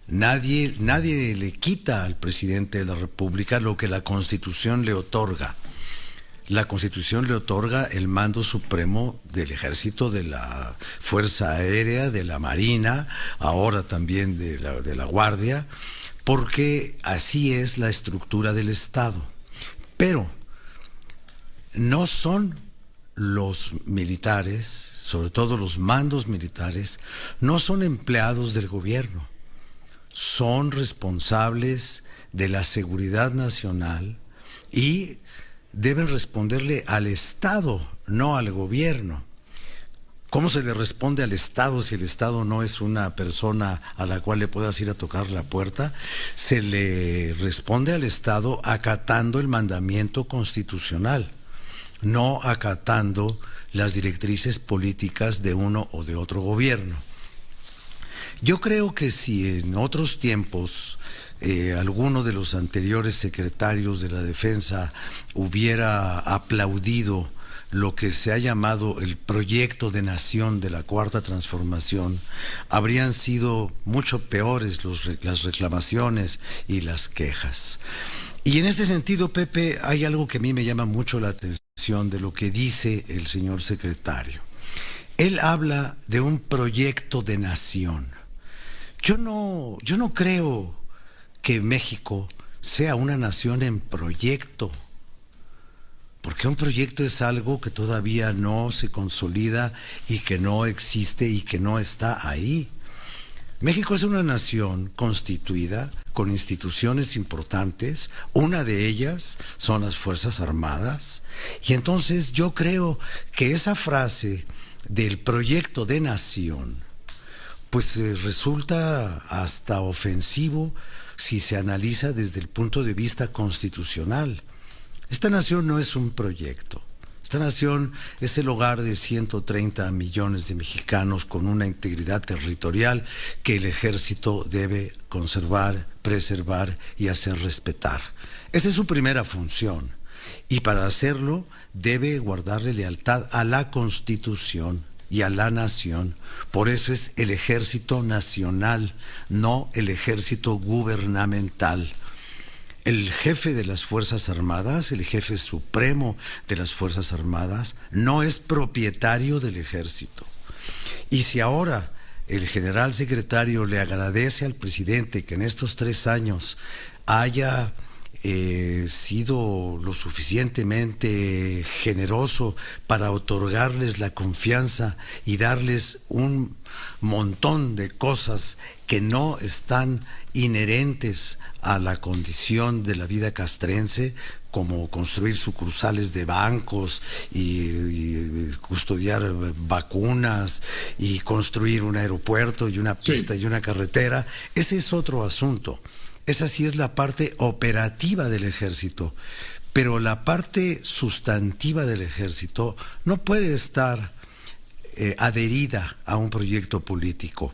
Nadie le quita al presidente de la República lo que la Constitución le otorga. La Constitución le otorga el mando supremo del Ejército, de la Fuerza Aérea, de la Marina, ahora también de la Guardia, porque así es la estructura del Estado. Pero no son los militares, sobre todo los mandos militares, no son empleados del gobierno. Son responsables de la seguridad nacional y deben responderle al Estado, no al gobierno. ¿Cómo se le responde al Estado si el Estado no es una persona a la cual le puedas ir a tocar la puerta? Se le responde al Estado acatando el mandamiento constitucional. no acatando las directrices políticas de uno o de otro gobierno. Yo creo que si en otros tiempos alguno de los anteriores secretarios de la Defensa hubiera aplaudido lo que se ha llamado el proyecto de nación de la Cuarta Transformación, habrían sido mucho peores las reclamaciones y las quejas. Y en este sentido, Pepe, hay algo que a mí me llama mucho la atención de lo que dice el señor secretario. Él habla de un proyecto de nación. Yo no creo que México sea una nación en proyecto, porque un proyecto es algo que todavía no se consolida y que no existe y que no está ahí. México es una nación constituida con instituciones importantes, una de ellas son las Fuerzas Armadas, y entonces yo creo que esa frase del proyecto de nación pues resulta hasta ofensivo si se analiza desde el punto de vista constitucional. Esta nación no es un proyecto. Esta nación es el hogar de 130 millones de mexicanos con una integridad territorial que el ejército debe conservar, preservar y hacer respetar. Esa es su primera función. Y para hacerlo debe guardarle lealtad a la Constitución y a la nación. Por eso es el ejército nacional, no el ejército gubernamental. El jefe de las Fuerzas Armadas, el jefe supremo de las Fuerzas Armadas, no es propietario del ejército. Y si ahora el general secretario le agradece al presidente que en estos 3 años haya sido lo suficientemente generoso para otorgarles la confianza y darles un montón de cosas que no están inherentes a la condición de la vida castrense, como construir sucursales de bancos y custodiar vacunas y construir un aeropuerto y una pista y una carretera. Ese es otro asunto. Esa sí es la parte operativa del ejército, pero la parte sustantiva del ejército no puede estar adherida a un proyecto político.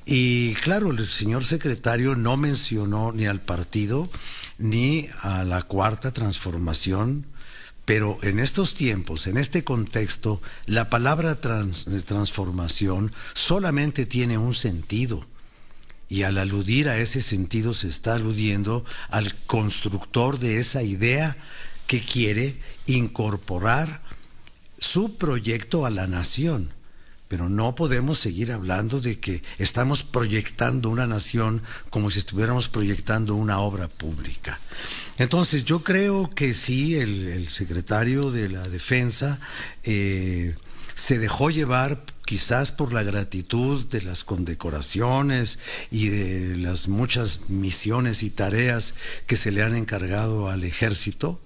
Y claro, el señor secretario no mencionó ni al partido ni a la Cuarta Transformación, pero en estos tiempos, en este contexto, la palabra transformación solamente tiene un sentido. Y al aludir a ese sentido se está aludiendo al constructor de esa idea que quiere incorporar su proyecto a la nación. Pero no podemos seguir hablando de que estamos proyectando una nación como si estuviéramos proyectando una obra pública. Entonces yo creo que sí, el secretario de la Defensa se dejó llevar quizás por la gratitud de las condecoraciones y de las muchas misiones y tareas que se le han encargado al ejército,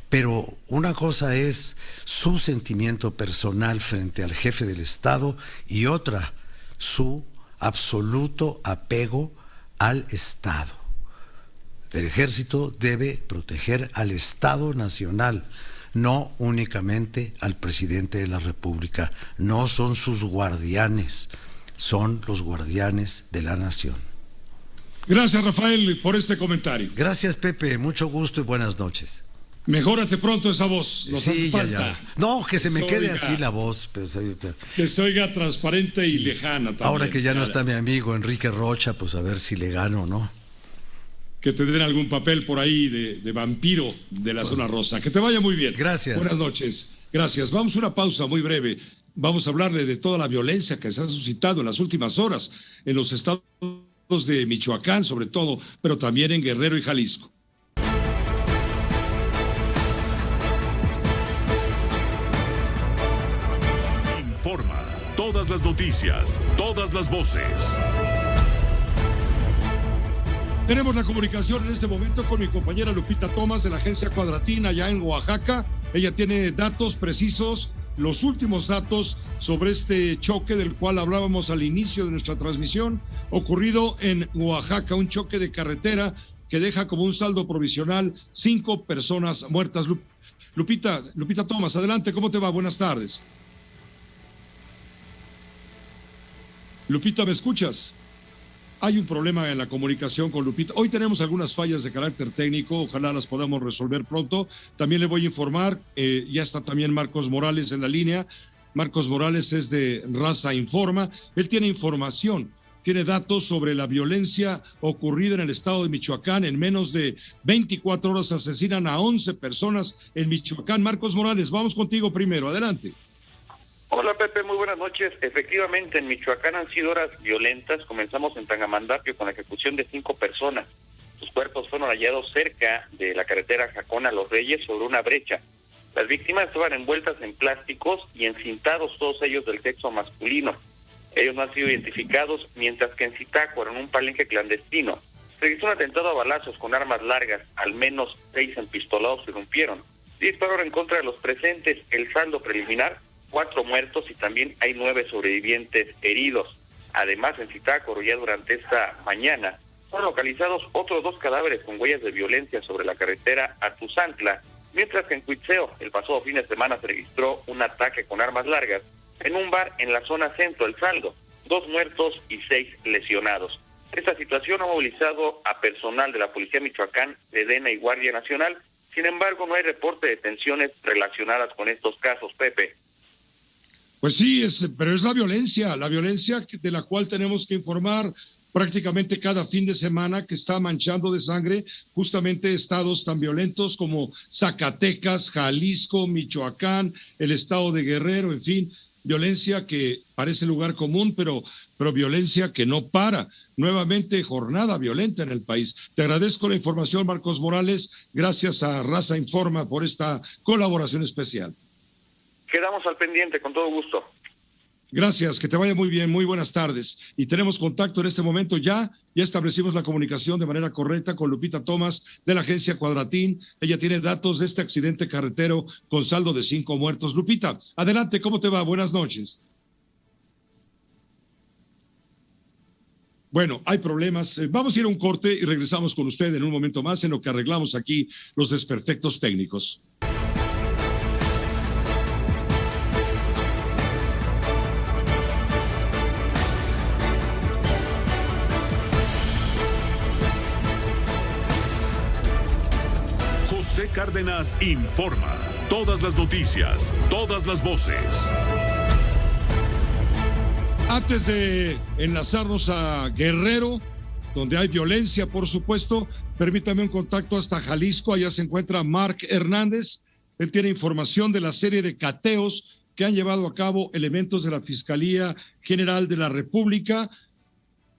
pero una cosa es su sentimiento personal frente al jefe del Estado y otra, su absoluto apego al Estado. El ejército debe proteger al Estado nacional, no únicamente al presidente de la República. No son sus guardianes, son los guardianes de la nación. Gracias, Rafael, por este comentario. Gracias, Pepe, mucho gusto y buenas noches. Mejórate pronto esa voz, nos hace falta. Ya. No, que se me quede así la voz. Que se oiga transparente y lejana también. Ahora que ya no está mi amigo Enrique Rocha, pues a ver si le gano, ¿no? Que te den algún papel por ahí de vampiro de la zona rosa. Que te vaya muy bien. Gracias. Buenas noches. Gracias. Vamos a una pausa muy breve. Vamos a hablarle de toda la violencia que se ha suscitado en las últimas horas en los estados de Michoacán, sobre todo, pero también en Guerrero y Jalisco. Informa. Todas las noticias, todas las voces. Tenemos la comunicación en este momento con mi compañera Lupita Tomás de la agencia Cuadratín allá en Oaxaca. Ella tiene datos precisos, los últimos datos sobre este choque del cual hablábamos al inicio de nuestra transmisión, ocurrido en Oaxaca, un choque de carretera que deja como un saldo provisional 5 personas muertas. Lupita Thomas, adelante, ¿cómo te va? Buenas tardes. Lupita, ¿me escuchas? Hay un problema en la comunicación con Lupita. Hoy tenemos algunas fallas de carácter técnico, ojalá las podamos resolver pronto. También le voy a informar, ya está también Marcos Morales en la línea. Marcos Morales es de Raza Informa. Él tiene información, tiene datos sobre la violencia ocurrida en el estado de Michoacán. En menos de 24 horas asesinan a 11 personas en Michoacán. Marcos Morales, vamos contigo primero, adelante. Hola Pepe, muy buenas noches. Efectivamente, en Michoacán han sido horas violentas. Comenzamos en Tangamandapio con la ejecución de 5 personas. Sus cuerpos fueron hallados cerca de la carretera Jacona Los Reyes sobre una brecha. Las víctimas estaban envueltas en plásticos y encintados, todos ellos del sexo masculino. Ellos no han sido identificados, mientras que en Zitácuaro, en un palenque clandestino, se registró un atentado a balazos con armas largas. Al menos 6 empistolados irrumpieron. Dispararon en contra de los presentes. El saldo preliminar, 4 muertos y también hay 9 sobrevivientes heridos. Además, en Zitácuaro, ya durante esta mañana, fueron localizados otros 2 cadáveres con huellas de violencia sobre la carretera a Tuzantla, mientras que en Cuitzeo, el pasado fin de semana, se registró un ataque con armas largas en un bar en la zona centro. El saldo, 2 muertos y 6 lesionados. Esta situación ha movilizado a personal de la Policía Michoacán, Sedena y Guardia Nacional. Sin embargo, no hay reporte de detenciones relacionadas con estos casos, Pepe. Pues sí, pero es la violencia de la cual tenemos que informar prácticamente cada fin de semana, que está manchando de sangre justamente estados tan violentos como Zacatecas, Jalisco, Michoacán, el estado de Guerrero, en fin, violencia que parece lugar común, pero violencia que no para. Nuevamente jornada violenta en el país. Te agradezco la información, Marcos Morales. Gracias a Raza Informa por esta colaboración especial. Quedamos al pendiente, con todo gusto. Gracias, que te vaya muy bien, muy buenas tardes. Y tenemos contacto en este momento ya establecimos la comunicación de manera correcta con Lupita Thomas de la agencia Cuadratín. Ella tiene datos de este accidente carretero con saldo de 5 muertos. Lupita, adelante, ¿cómo te va? Buenas noches. Bueno, hay problemas. Vamos a ir a un corte y regresamos con usted en un momento más en lo que arreglamos aquí los desperfectos técnicos. José Cárdenas informa. Todas las noticias, todas las voces. Antes de enlazarnos a Guerrero, donde hay violencia, por supuesto, permítame un contacto hasta Jalisco. Allá se encuentra Mark Hernández. Él tiene información de la serie de cateos que han llevado a cabo elementos de la Fiscalía General de la República.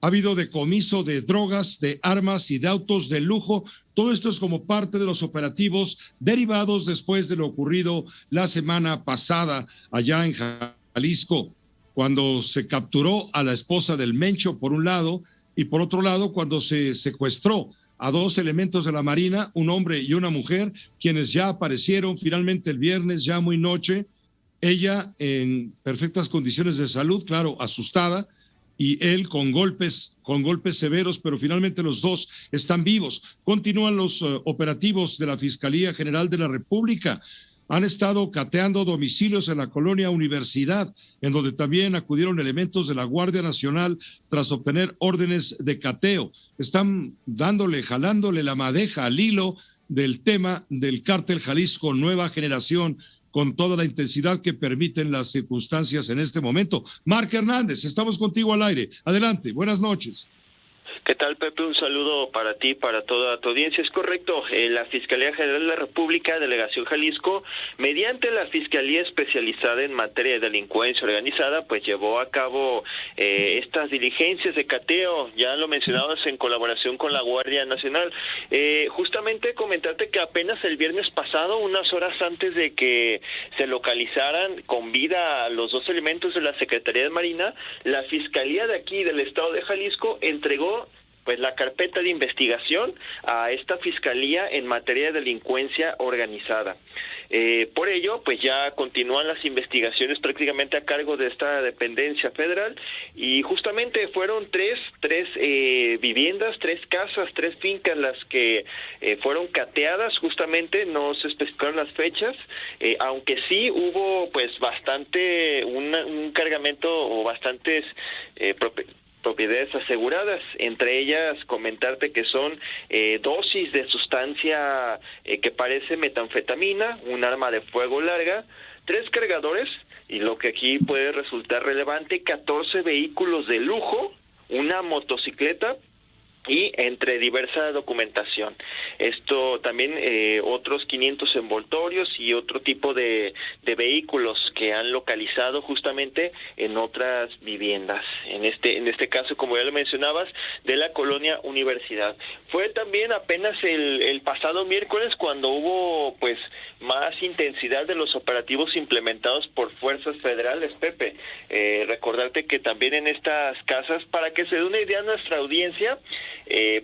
Ha habido decomiso de drogas, de armas y de autos de lujo. Todo esto es como parte de los operativos derivados después de lo ocurrido la semana pasada allá en Jalisco, cuando se capturó a la esposa del Mencho por un lado y por otro lado cuando se secuestró a 2 elementos de la Marina, un hombre y una mujer, quienes ya aparecieron finalmente el viernes, ya muy noche, ella en perfectas condiciones de salud, claro, asustada, y él con golpes severos, pero finalmente los 2 están vivos. Continúan los operativos de la Fiscalía General de la República. Han estado cateando domicilios en la colonia Universidad, en donde también acudieron elementos de la Guardia Nacional tras obtener órdenes de cateo. Están jalándole la madeja al hilo del tema del cártel Jalisco Nueva Generación, con toda la intensidad que permiten las circunstancias en este momento. Mark Hernández, estamos contigo al aire. Adelante, buenas noches. ¿Qué tal, Pepe? Un saludo para ti, para toda tu audiencia. Es correcto, la Fiscalía General de la República, Delegación Jalisco, mediante la Fiscalía Especializada en Materia de Delincuencia Organizada, pues llevó a cabo estas diligencias de cateo, ya lo mencionabas, en colaboración con la Guardia Nacional. Justamente comentarte que apenas el viernes pasado, unas horas antes de que se localizaran con vida a los 2 elementos de la Secretaría de Marina, la Fiscalía de aquí, del estado de Jalisco, entregó pues la carpeta de investigación a esta Fiscalía en materia de delincuencia organizada. Por ello, pues ya continúan las investigaciones prácticamente a cargo de esta dependencia federal, y justamente fueron tres viviendas, 3 casas, 3 fincas las que fueron cateadas. Justamente no se especificaron las fechas, aunque sí hubo pues bastante, un cargamento o bastantes propiedades aseguradas, entre ellas comentarte que son dosis de sustancia que parece metanfetamina, un arma de fuego larga, 3 cargadores, y lo que aquí puede resultar relevante, 14 vehículos de lujo, una motocicleta, y entre diversa documentación. Esto también otros 500 envoltorios y otro tipo de vehículos que han localizado justamente en otras viviendas. En este caso, como ya lo mencionabas, de la colonia Universidad. Fue también apenas el pasado miércoles cuando hubo pues más intensidad de los operativos implementados por fuerzas federales, Pepe. Recordarte que también en estas casas, para que se dé una idea a nuestra audiencia,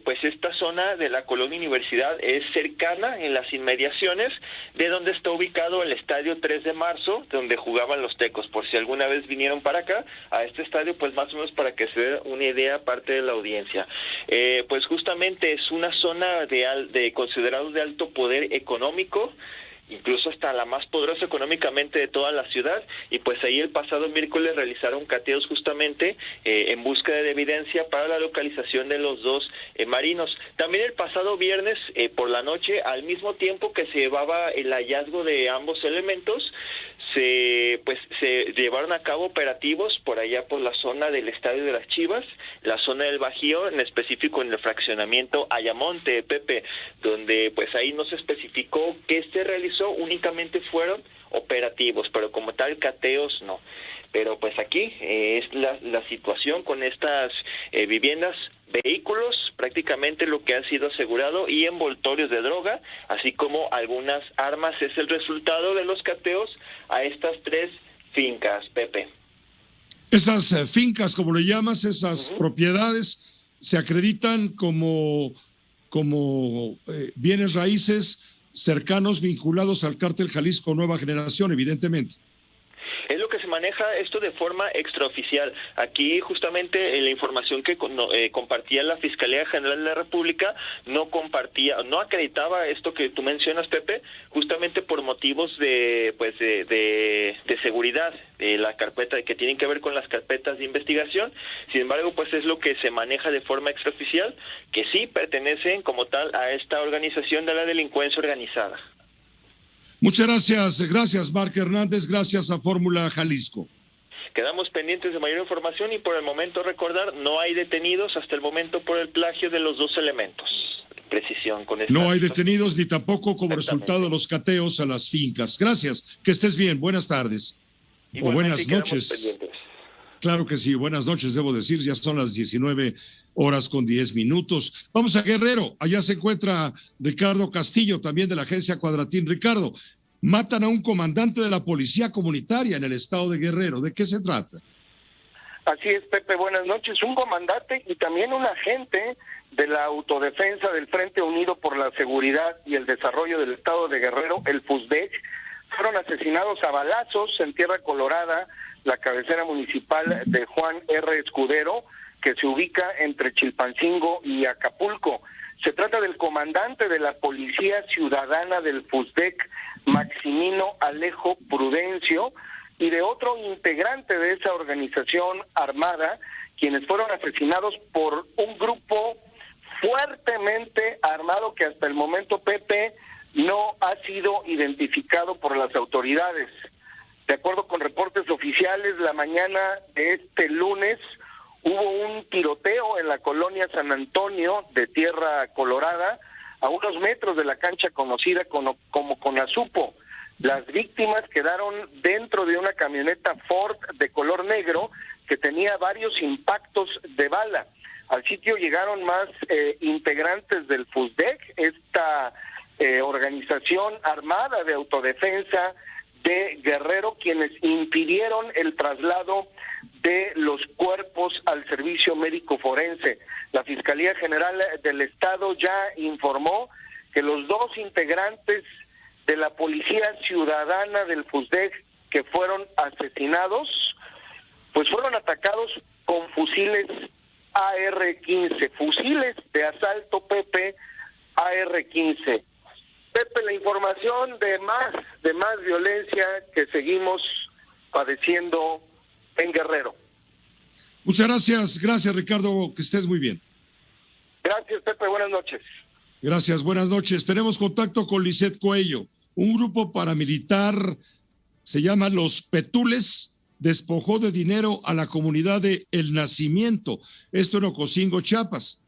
pues esta zona de la colonia Universidad es cercana, en las inmediaciones de donde está ubicado el estadio 3 de marzo, donde jugaban los Tecos. Por si alguna vez vinieron para acá, a este estadio, pues más o menos para que se dé una idea parte de la audiencia. Pues justamente es una zona de considerado de alto poder económico, incluso hasta la más poderosa económicamente de toda la ciudad, y pues ahí el pasado miércoles realizaron cateos justamente en búsqueda de evidencia para la localización de los 2 marinos. También el pasado viernes por la noche, al mismo tiempo que se llevaba el hallazgo de ambos elementos, se llevaron a cabo operativos por allá por la zona del Estadio de las Chivas, la zona del Bajío, en específico en el fraccionamiento Ayamonte, Pepe, donde pues ahí no se especificó qué se realizó, únicamente fueron operativos, pero como tal cateos no. Pero pues aquí es la situación con estas viviendas, vehículos, prácticamente lo que ha sido asegurado, y envoltorios de droga, así como algunas armas, es el resultado de los cateos a estas 3 fincas, Pepe. Esas fincas, como le llamas, esas propiedades, se acreditan como bienes raíces cercanos vinculados al cártel Jalisco Nueva Generación, evidentemente. Es lo que se maneja esto de forma extraoficial. Aquí justamente la información que compartía la Fiscalía General de la República no acreditaba esto que tú mencionas, Pepe, justamente por motivos de seguridad, la carpeta que tienen que ver con las carpetas de investigación. Sin embargo, pues es lo que se maneja de forma extraoficial, que sí pertenecen como tal a esta organización de la delincuencia organizada. Muchas gracias Marc Hernández, gracias a Fórmula Jalisco. Quedamos pendientes de mayor información y por el momento recordar, no hay detenidos hasta el momento por el plagio de los 2 elementos. Precisión con esto. No hay detenidos ni tampoco como resultado de los cateos a las fincas. Gracias, que estés bien, buenas tardes. O buenas noches. Claro que sí, buenas noches, debo decir, ya son las 19:10. Vamos a Guerrero, allá se encuentra Ricardo Castillo, también de la agencia Cuadratín. Ricardo, matan a un comandante de la policía comunitaria en el estado de Guerrero, ¿de qué se trata? Así es, Pepe, buenas noches. Un comandante y también un agente de la autodefensa del Frente Unido por la Seguridad y el Desarrollo del Estado de Guerrero, el FUSDEC, fueron asesinados a balazos en Tierra Colorada, la cabecera municipal de Juan R. Escudero, que se ubica entre Chilpancingo y Acapulco. Se trata del comandante de la Policía Ciudadana del FUSDEC, Maximino Alejo Prudencio, y de otro integrante de esa organización armada, quienes fueron asesinados por un grupo fuertemente armado que hasta el momento, Pepe, no ha sido identificado por las autoridades. De acuerdo con reportes oficiales, la mañana de este lunes hubo un tiroteo en la colonia San Antonio de Tierra Colorada, a unos metros de la cancha conocida como Conazupo. Las víctimas quedaron dentro de una camioneta Ford de color negro que tenía varios impactos de bala. Al sitio llegaron más integrantes del FUSDEC, esta organización armada de autodefensa de Guerrero, quienes impidieron el traslado de los cuerpos al servicio médico forense. La Fiscalía General del Estado ya informó que los 2 integrantes de la Policía Ciudadana del FUSDEC que fueron asesinados, pues fueron atacados con fusiles AR-15, fusiles de asalto Pepe AR-15. Pepe, la información de más violencia que seguimos padeciendo en Guerrero. Muchas gracias Ricardo, que estés muy bien. Gracias, Pepe, buenas noches. Gracias, buenas noches. Tenemos contacto con Lisset Cuello. Un grupo paramilitar, se llama Los Petules, despojó de dinero a la comunidad de El Nacimiento, esto en Ocosingo, Chiapas.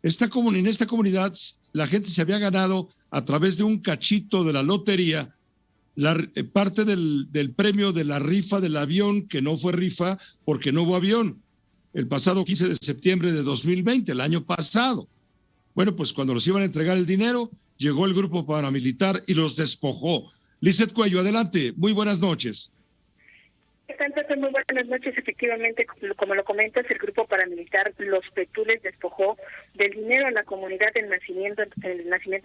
En esta comunidad la gente se había ganado a través de un cachito de la lotería parte del premio de la rifa del avión, que no fue rifa porque no hubo avión, el pasado 15 de septiembre de 2020, el año pasado. Bueno, pues cuando los iban a entregar el dinero, llegó el grupo paramilitar y los despojó. Lisset Cuello, adelante, muy buenas noches. ¿Qué tal, Pepe? Muy buenas noches. Efectivamente, como lo comentas, el grupo paramilitar Los Petules despojó del dinero a la comunidad del nacimiento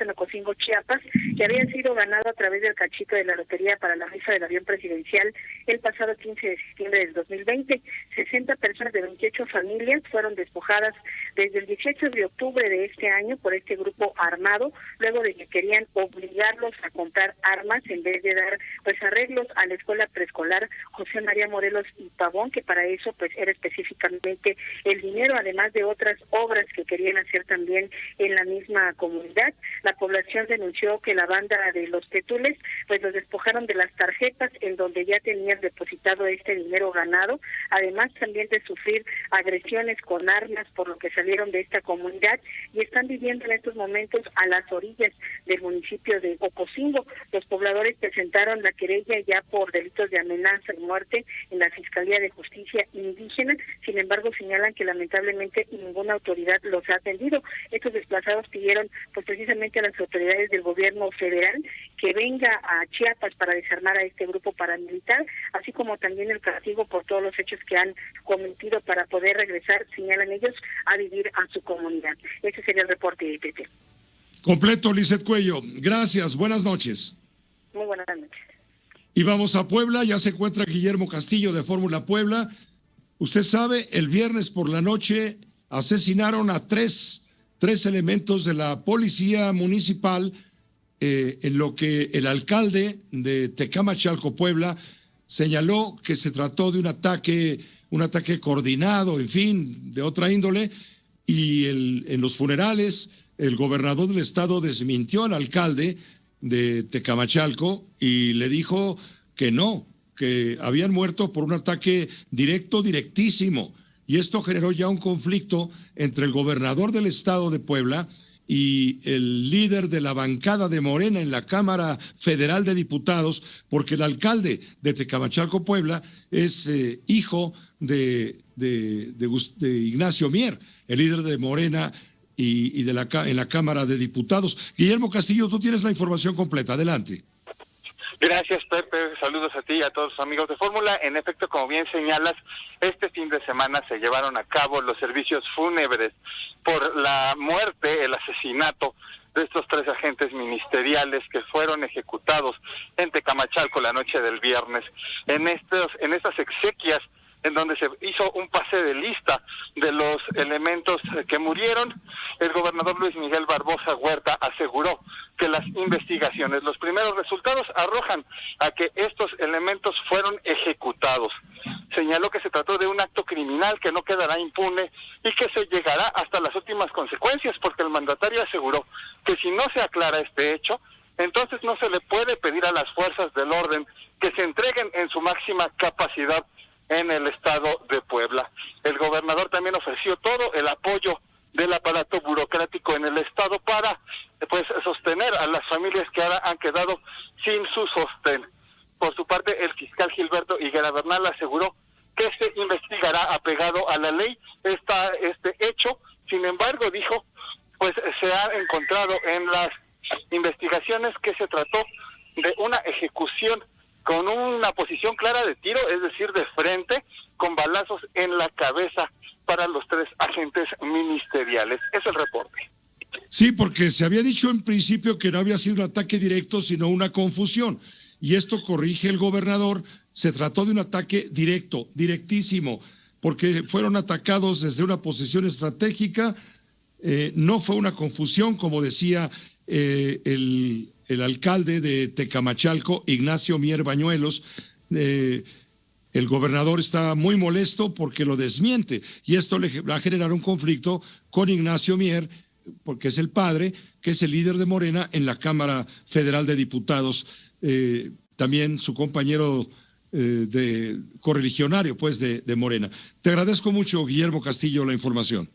en Ocosingo, Chiapas, que había sido ganado a través del cachito de la lotería para la rifa del avión presidencial el pasado 15 de septiembre del 2020. 60 personas de 28 familias fueron despojadas desde el 18 de octubre de este año por este grupo armado, luego de que querían obligarlos a comprar armas en vez de dar arreglos a la escuela preescolar José María Morelos y Pavón, que para eso era específicamente el dinero, además de otras obras que querían hacer también en la misma comunidad. La población denunció que la banda de Los Petules los despojaron de las tarjetas en donde ya tenían depositado este dinero ganado, además también de sufrir agresiones con armas, por lo que salieron de esta comunidad y están viviendo en estos momentos a las orillas del municipio de Ocosingo. Los pobladores presentaron la querella ya por delitos de amenaza y muerte en la Fiscalía de Justicia Indígena. Sin embargo, señalan que lamentablemente ninguna autoridad los ha atendido. Estos desplazados pidieron precisamente a las autoridades del gobierno federal que venga a Chiapas para desarmar a este grupo paramilitar, así como también el castigo por todos los hechos que han cometido para poder regresar, señalan ellos, a vivir a su comunidad. Ese sería el reporte de IPP. Completo, Lisset Cuello. Gracias, buenas noches. Muy buenas noches. Y vamos a Puebla, ya se encuentra Guillermo Castillo de Fórmula Puebla. Usted sabe, el viernes por la noche asesinaron a tres elementos de la policía municipal, en lo que el alcalde de Tecamachalco, Puebla, señaló que se trató de un ataque coordinado, en fin, de otra índole, y en los funerales el gobernador del estado desmintió al alcalde de Tecamachalco y le dijo que no, que habían muerto por un ataque directísimo. Y esto generó ya un conflicto entre el gobernador del estado de Puebla y el líder de la bancada de Morena en la Cámara Federal de Diputados, porque el alcalde de Tecamachalco, Puebla, es hijo de Ignacio Mier, el líder de Morena y en la Cámara de Diputados. Guillermo Castillo, tú tienes la información completa. Adelante. Gracias, Pepe. Saludos a ti y a todos los amigos de Fórmula. En efecto, como bien señalas, este fin de semana se llevaron a cabo los servicios fúnebres por la muerte, el asesinato de estos 3 agentes ministeriales que fueron ejecutados en Tecamachalco la noche del viernes. En estas exequias, en donde se hizo un pase de lista de los elementos que murieron, el gobernador Luis Miguel Barbosa Huerta aseguró que las investigaciones, los primeros resultados arrojan a que estos elementos fueron ejecutados. Señaló que se trató de un acto criminal que no quedará impune y que se llegará hasta las últimas consecuencias, porque el mandatario aseguró que si no se aclara este hecho, entonces no se le puede pedir a las fuerzas del orden que se entreguen en su máxima capacidad en el estado de Puebla. El gobernador también ofreció todo el apoyo del aparato burocrático en el estado para sostener a las familias que ahora han quedado sin su sostén. Por su parte, el fiscal Gilberto Higuera Bernal aseguró que se investigará apegado a la ley este hecho. Sin embargo, dijo, se ha encontrado en las investigaciones que se trató de una ejecución con una posición clara de tiro, es decir, de frente, con balazos en la cabeza para los 3 agentes ministeriales. Es el reporte. Sí, porque se había dicho en principio que no había sido un ataque directo, sino una confusión. Y esto corrige el gobernador. Se trató de un ataque directo, directísimo, porque fueron atacados desde una posición estratégica. No fue una confusión, como decía el alcalde de Tecamachalco, Ignacio Mier Bañuelos. El gobernador está muy molesto porque lo desmiente, y esto le va a generar un conflicto con Ignacio Mier, porque es el padre, que es el líder de Morena en la Cámara Federal de Diputados, también su compañero de correligionario, pues, de Morena. Te agradezco mucho, Guillermo Castillo, la información.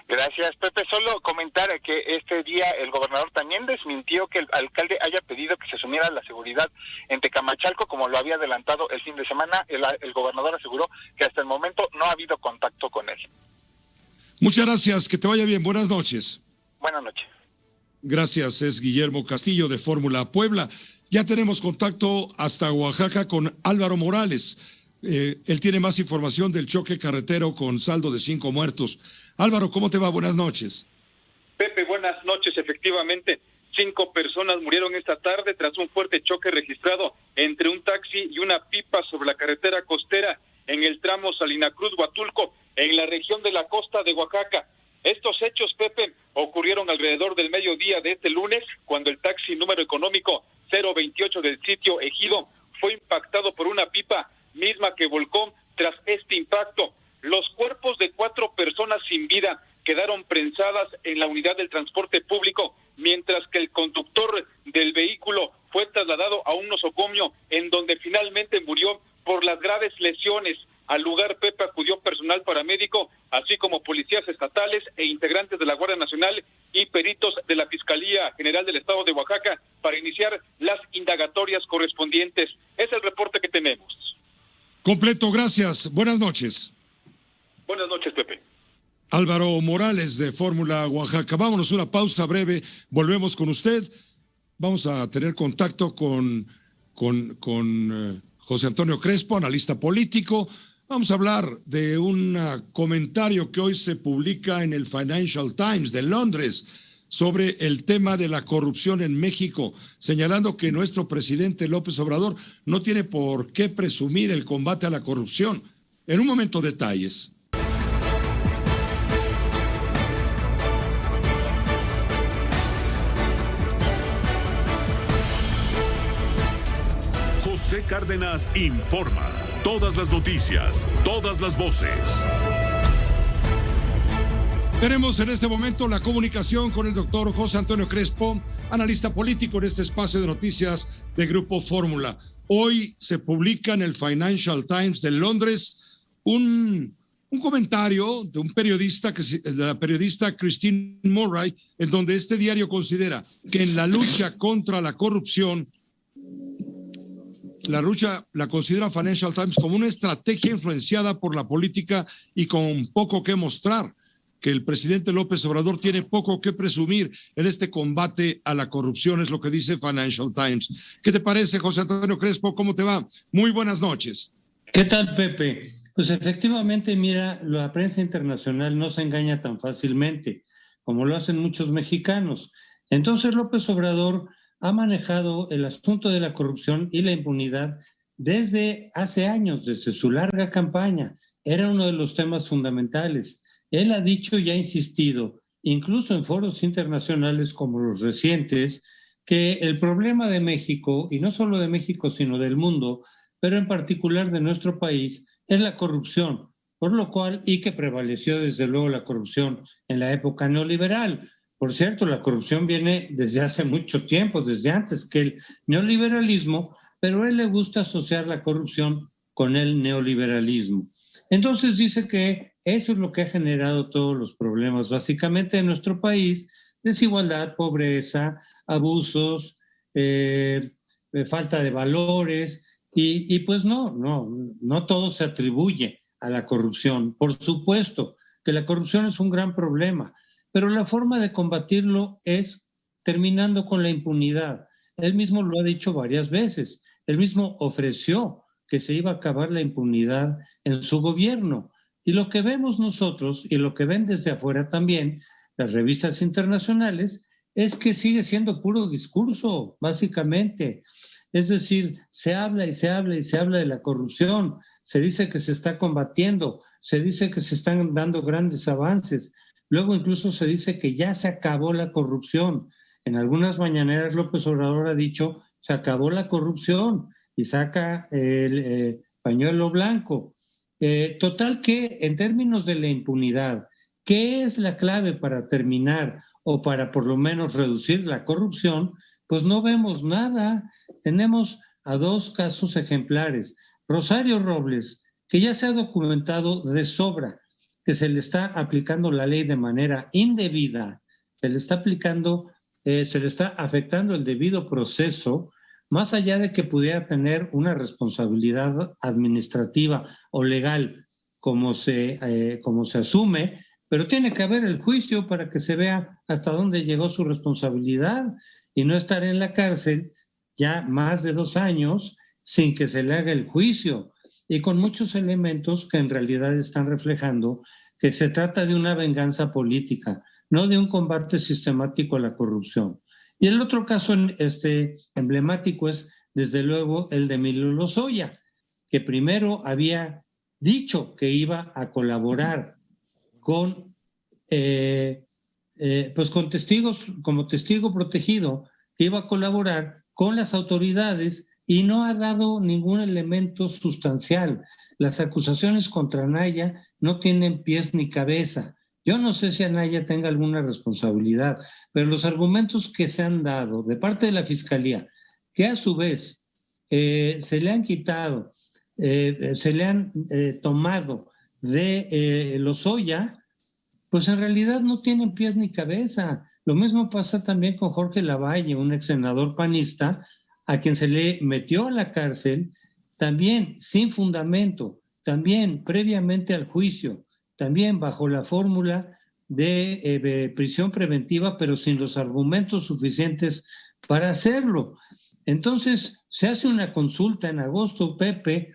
Gracias, Pepe. Solo comentar que este día el gobernador también desmintió que el alcalde haya pedido que se asumiera la seguridad en Tecamachalco, como lo había adelantado el fin de semana. El gobernador aseguró que hasta el momento no ha habido contacto con él. Muchas gracias, que te vaya bien. Buenas noches. Buenas noches. Gracias, es Guillermo Castillo de Fórmula Puebla. Ya tenemos contacto hasta Oaxaca con Álvaro Morales. Él tiene más información del choque carretero con saldo de 5 muertos. Álvaro, ¿cómo te va? Buenas noches. Pepe, buenas noches. Efectivamente, 5 personas murieron esta tarde tras un fuerte choque registrado entre un taxi y una pipa sobre la carretera costera en el tramo Salina Cruz-Huatulco, en la región de la costa de Oaxaca. Estos hechos, Pepe, ocurrieron alrededor del mediodía de este lunes, cuando el taxi número económico 028 del sitio Ejido fue impactado por una pipa, misma que volcó tras este impacto. Los cuerpos de 4 personas sin vida quedaron prensadas en la unidad del transporte público, mientras que el conductor del vehículo fue trasladado a un nosocomio, en donde finalmente murió por las graves lesiones. Al lugar, Pepe, acudió personal paramédico, así como policías estatales e integrantes de la Guardia Nacional y peritos de la Fiscalía General del Estado de Oaxaca para iniciar las indagatorias correspondientes. Es el reporte que tenemos. Completo, gracias. Buenas noches. Buenas noches, Pepe. Álvaro Morales de Fórmula Oaxaca. Vámonos, una pausa breve. Volvemos con usted. Vamos a tener contacto con José Antonio Crespo, analista político. Vamos a hablar de un comentario que hoy se publica en el Financial Times de Londres sobre el tema de la corrupción en México, señalando que nuestro presidente López Obrador no tiene por qué presumir el combate a la corrupción. En un momento, detalles. José Cárdenas informa. Todas las noticias, todas las voces. Tenemos en este momento la comunicación con el doctor José Antonio Crespo, analista político en este espacio de noticias de Grupo Fórmula. Hoy se publica en el Financial Times de Londres un comentario de un periodista, de la periodista Christine Murray, en donde este diario considera que en la lucha contra la corrupción, la lucha la considera Financial Times como una estrategia influenciada por la política y con poco que mostrar, que el presidente López Obrador tiene poco que presumir en este combate a la corrupción, es lo que dice Financial Times. ¿Qué te parece, José Antonio Crespo? ¿Cómo te va? Muy buenas noches. ¿Qué tal, Pepe? Pues efectivamente, mira, la prensa internacional no se engaña tan fácilmente como lo hacen muchos mexicanos. Entonces López Obrador ha manejado el asunto de la corrupción y la impunidad desde hace años, desde su larga campaña. Era uno de los temas fundamentales. Él ha dicho y ha insistido, incluso en foros internacionales como los recientes, que el problema de México, y no solo de México, sino del mundo, pero en particular de nuestro país, es la corrupción, por lo cual, y que prevaleció desde luego la corrupción en la época neoliberal. Por cierto, la corrupción viene desde hace mucho tiempo, desde antes que el neoliberalismo, pero a él le gusta asociar la corrupción con el neoliberalismo. Entonces dice que eso es lo que ha generado todos los problemas, básicamente en nuestro país: desigualdad, pobreza, abusos, falta de valores, y pues no todo se atribuye a la corrupción. Por supuesto que la corrupción es un gran problema, pero la forma de combatirlo es terminando con la impunidad. Él mismo lo ha dicho varias veces. él mismo ofreció que se iba a acabar la impunidad en su gobierno. Y lo que vemos nosotros, y lo que ven desde afuera también, las revistas internacionales, es que sigue siendo puro discurso, básicamente. Es decir, se habla y se habla y se habla de la corrupción, se dice que se está combatiendo, se dice que se están dando grandes avances, luego incluso se dice que ya se acabó la corrupción. En algunas mañaneras López Obrador ha dicho, se acabó la corrupción, y saca el pañuelo blanco. Total que en términos de la impunidad, ¿qué es la clave para terminar o para por lo menos reducir la corrupción? Pues no vemos nada. Tenemos a dos casos ejemplares. Rosario Robles, que ya se ha documentado de sobra que se le está aplicando la ley de manera indebida, se le está afectando el debido proceso, más allá de que pudiera tener una responsabilidad administrativa o legal como se asume, pero tiene que haber el juicio para que se vea hasta dónde llegó su responsabilidad y no estar en la cárcel ya más de 2 años sin que se le haga el juicio y con muchos elementos que en realidad están reflejando que se trata de una venganza política, no de un combate sistemático a la corrupción. Y el otro caso emblemático es, desde luego, el de Emilio Lozoya, que primero había dicho que iba a colaborar con testigos, como testigo protegido, que iba a colaborar con las autoridades y no ha dado ningún elemento sustancial. Las acusaciones contra Anaya no tienen pies ni cabeza. Yo no sé si Anaya tenga alguna responsabilidad, pero los argumentos que se han dado de parte de la Fiscalía, que a su vez se le han quitado, se le han tomado de Lozoya, pues en realidad no tienen pies ni cabeza. Lo mismo pasa también con Jorge Lavalle, un ex senador panista, a quien se le metió a la cárcel, también sin fundamento, también previamente al juicio, también bajo la fórmula de prisión preventiva, pero sin los argumentos suficientes para hacerlo. Entonces, se hace una consulta en agosto, Pepe,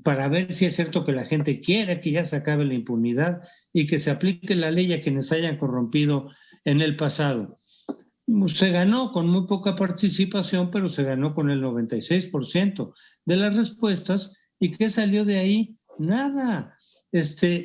para ver si es cierto que la gente quiere que ya se acabe la impunidad y que se aplique la ley a quienes hayan corrompido en el pasado. Se ganó con muy poca participación, pero se ganó con el 96% de las respuestas. ¿Y qué salió de ahí? Nada.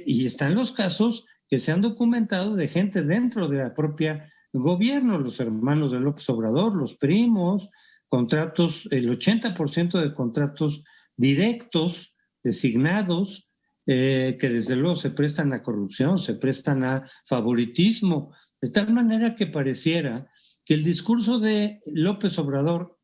Y están los casos que se han documentado de gente dentro de la propia gobierno, los hermanos de López Obrador, los primos, contratos, el 80% de contratos directos, designados, que desde luego se prestan a corrupción, se prestan a favoritismo, de tal manera que pareciera que el discurso de López Obrador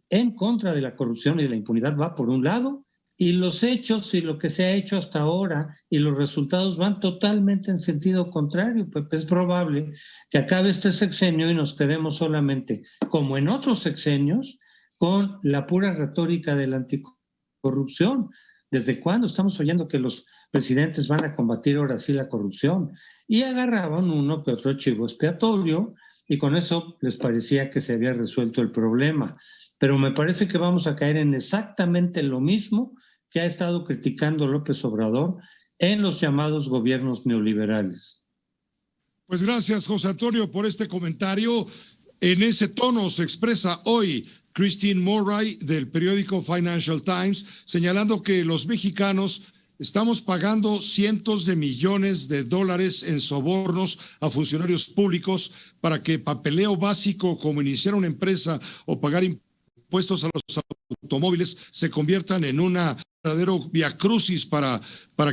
en contra de la corrupción y de la impunidad va por un lado, y los hechos y lo que se ha hecho hasta ahora y los resultados van totalmente en sentido contrario. Pues es probable que acabe este sexenio y nos quedemos solamente, como en otros sexenios, con la pura retórica de la anticorrupción. ¿Desde cuándo estamos oyendo que los presidentes van a combatir ahora sí la corrupción? Y agarraban uno que otro chivo expiatorio y con eso les parecía que se había resuelto el problema. Pero me parece que vamos a caer en exactamente lo mismo que ha estado criticando López Obrador en los llamados gobiernos neoliberales. Pues gracias, José Antonio, por este comentario. En ese tono se expresa hoy Christine Murray del periódico Financial Times, señalando que los mexicanos estamos pagando cientos de millones de dólares en sobornos a funcionarios públicos para que papeleo básico como iniciar una empresa o pagar impuestos a los automóviles se conviertan en una verdadero viacrucis para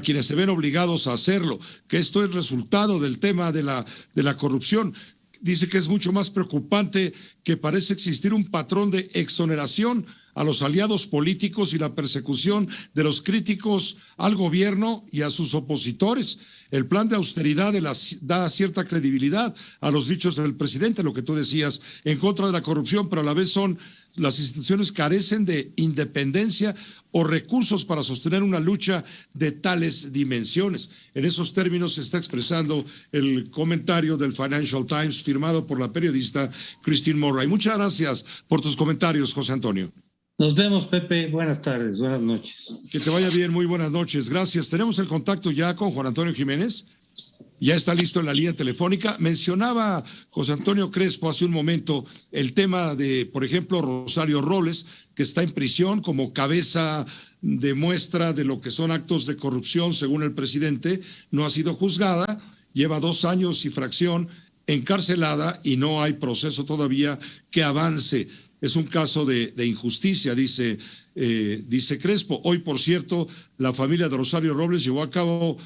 quienes se ven obligados a hacerlo, que esto es resultado del tema de la corrupción. Dice que es mucho más preocupante que parece existir un patrón de exoneración a los aliados políticos y la persecución de los críticos al gobierno y a sus opositores. El plan de austeridad da cierta credibilidad a los dichos del presidente, lo que tú decías, en contra de la corrupción, pero a la vez son las instituciones carecen de independencia o recursos para sostener una lucha de tales dimensiones. En esos términos se está expresando el comentario del Financial Times firmado por la periodista Christine Murray. Muchas gracias por tus comentarios, José Antonio. Nos vemos, Pepe. Buenas tardes, buenas noches. Que te vaya bien, muy buenas noches. Gracias. Tenemos el contacto ya con Juan Antonio Jiménez. Ya está listo en la línea telefónica. Mencionaba José Antonio Crespo hace un momento el tema de, por ejemplo, Rosario Robles, que está en prisión como cabeza de muestra de lo que son actos de corrupción, según el presidente. No ha sido juzgada, lleva 2 años y fracción encarcelada y no hay proceso todavía que avance. Es un caso de injusticia, dice Crespo. Hoy, por cierto, la familia de Rosario Robles llevó a cabo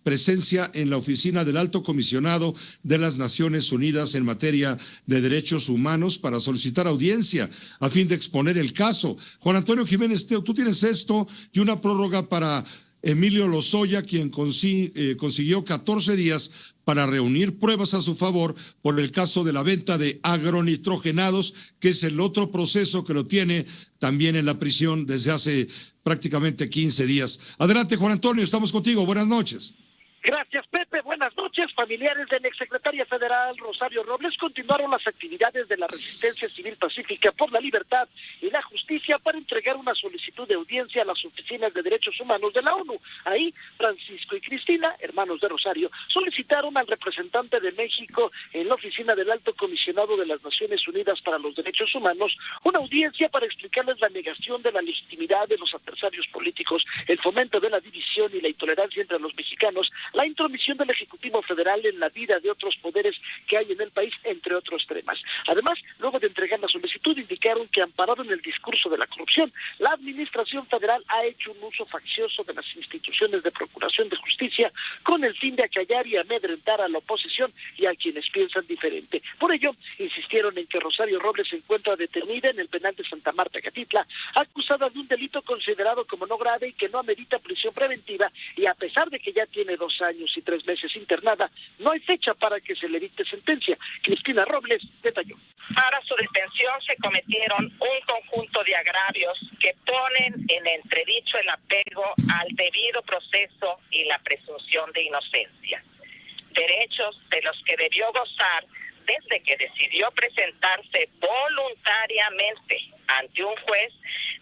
presencia en la oficina del Alto Comisionado de las Naciones Unidas en materia de derechos humanos para solicitar audiencia a fin de exponer el caso. Juan Antonio Jiménez, tú tienes esto y una prórroga para Emilio Lozoya, quien consiguió 14 días para reunir pruebas a su favor por el caso de la venta de agronitrogenados, que es el otro proceso que lo tiene también en la prisión desde hace prácticamente 15 días. Adelante, Juan Antonio, estamos contigo. Buenas noches. Gracias, Pepe. Buenas noches. Familiares de la exsecretaria federal Rosario Robles continuaron las actividades de la Resistencia Civil Pacífica por la Libertad y la Justicia para entregar una solicitud de audiencia a las oficinas de derechos humanos de la ONU. Ahí, Francisco y Cristina, hermanos de Rosario, solicitaron al representante de México en la oficina del Alto Comisionado de las Naciones Unidas para los Derechos Humanos una audiencia para explicarles la negación de la legitimidad de los adversarios políticos, el fomento de la división y la intolerancia entre los mexicanos, la intromisión del Ejecutivo Federal en la vida de otros poderes que hay en el país, entre otros temas. Además, luego de entregar la solicitud, indicaron que amparado en el discurso de la corrupción, la Administración Federal ha hecho un uso faccioso de las instituciones de procuración de justicia con el fin de acallar y amedrentar a la oposición y a quienes piensan diferente. Por ello, insistieron en que Rosario Robles se encuentra detenida en el penal de Santa Marta, Catitla, acusada de un delito considerado como no grave y que no amerita prisión preventiva, y a pesar de que ya tiene 2 años y 3 meses internada, no hay fecha para que se le dicte sentencia. Cristina Robles detalló. Para su detención se cometieron un conjunto de agravios que ponen en entredicho el apego al debido proceso y la presunción de inocencia. Derechos de los que debió gozar desde que decidió presentarse voluntariamente ante un juez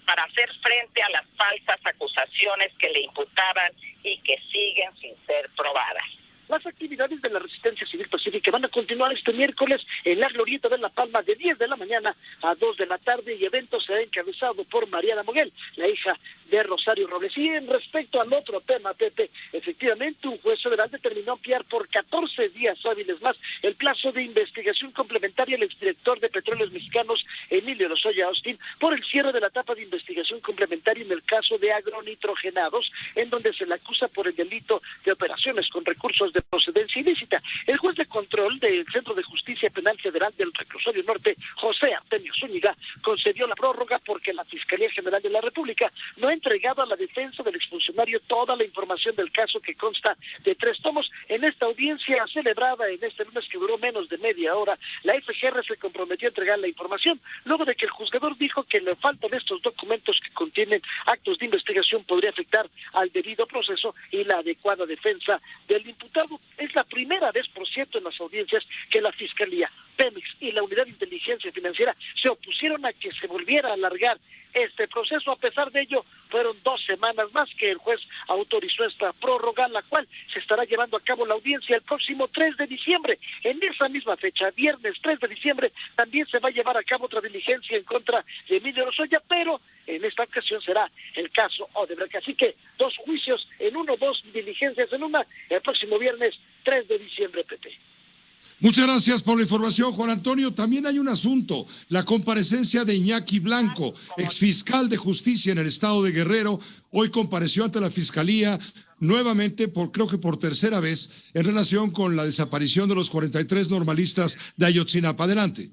para hacer frente a las falsas acusaciones que le imputaban y que siguen sin ser probadas. Las actividades de la Resistencia Civil Pacífica van a continuar este miércoles en la Glorieta de La Palma de 10 de la mañana a 2 de la tarde, y evento será encabezado por Mariana Moguel, la hija de Rosario Robles. Y en respecto al otro tema, Pepe, efectivamente un juez federal determinó ampliar por 14 días hábiles más el plazo de investigación complementaria al exdirector de Petróleos Mexicanos, Emilio Lozoya Austin, por el cierre de la etapa de investigación complementaria en el caso de agronitrogenados, en donde se le acusa por el delito de operaciones con recursos de procedencia ilícita. El juez de control del Centro de Justicia Penal Federal del Reclusorio Norte, José Artemio Zúñiga, concedió la prórroga porque la Fiscalía General de la República no ha entregado a la defensa del exfuncionario toda la información del caso, que consta de 3 tomos. En esta audiencia celebrada en este lunes, que duró menos de media hora, la FGR se comprometió a entregar la información, luego de que el juzgador dijo que la falta de estos documentos que contienen actos de investigación podría afectar al debido proceso y la adecuada defensa del imputado. Es la primera vez, por cierto, en las audiencias que la Fiscalía, Pemex y la Unidad de Inteligencia Financiera se opusieron a que se volviera a alargar este proceso. A pesar de ello, fueron 2 semanas más que el juez autorizó esta prórroga, la cual se estará llevando a cabo la audiencia el próximo 3 de diciembre. En esa misma fecha, viernes 3 de diciembre, también se va a llevar a cabo otra diligencia en contra de Emilio Lozoya, pero en esta ocasión será el caso Odebrecht. Así que 2 juicios en uno, 2 diligencias en una, el próximo viernes 3 de diciembre, Pepe. Muchas gracias por la información, Juan Antonio. También hay un asunto, la comparecencia de Iñaki Blanco, exfiscal de justicia en el estado de Guerrero. Hoy compareció ante la Fiscalía nuevamente, creo que por tercera vez, en relación con la desaparición de los 43 normalistas de Ayotzinapa. Adelante.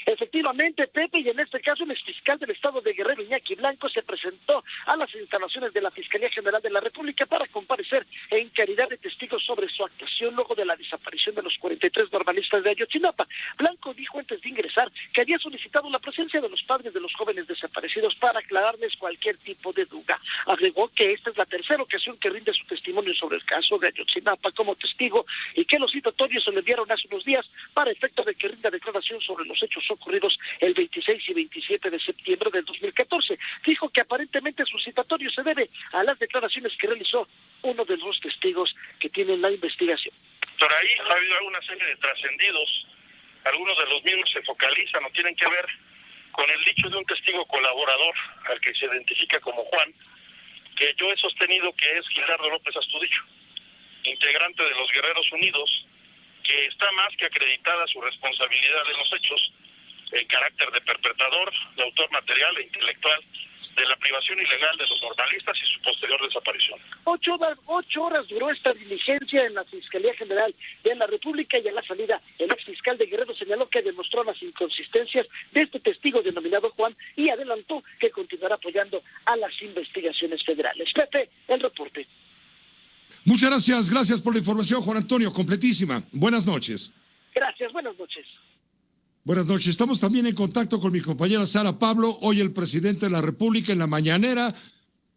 Efectivamente. Efectivamente, Pepe, y en este caso el exfiscal del Estado de Guerrero, Iñaki Blanco, se presentó a las instalaciones de la Fiscalía General de la República para comparecer en calidad de testigo sobre su actuación luego de la desaparición de los 43 normalistas de Ayotzinapa. Blanco dijo antes de ingresar que había solicitado la presencia de los padres de los jóvenes desaparecidos para aclararles cualquier tipo de duda. Agregó que esta es la tercera ocasión que rinde su testimonio sobre el caso de Ayotzinapa como testigo y que los citatorios se le enviaron hace unos días para efecto de que rinda declaración sobre los hechos ocurridos el 26 y 27 de septiembre del 2014. Dijo que aparentemente su citatorio se debe a las declaraciones que realizó uno de los testigos que tienen la investigación. Por ahí ha habido una serie de trascendidos, algunos de los mismos se focalizan o tienen que ver con el dicho de un testigo colaborador, al que se identifica como Juan, que yo he sostenido que es Gildardo López Astudillo, integrante de los Guerreros Unidos, que está más que acreditada su responsabilidad en los hechos, el carácter de perpetrador, de autor material e intelectual de la privación ilegal de los normalistas y su posterior desaparición. 8 horas duró esta diligencia en la Fiscalía General de la República y a la salida el exfiscal de Guerrero señaló que demostró las inconsistencias de este testigo denominado Juan y adelantó que continuará apoyando a las investigaciones federales. Pepe, el reporte. Muchas gracias por la información, Juan Antonio, completísima. Buenas noches. Gracias, buenas noches. Buenas noches. Estamos también en contacto con mi compañera Sara Pablo. Hoy el presidente de la República en la mañanera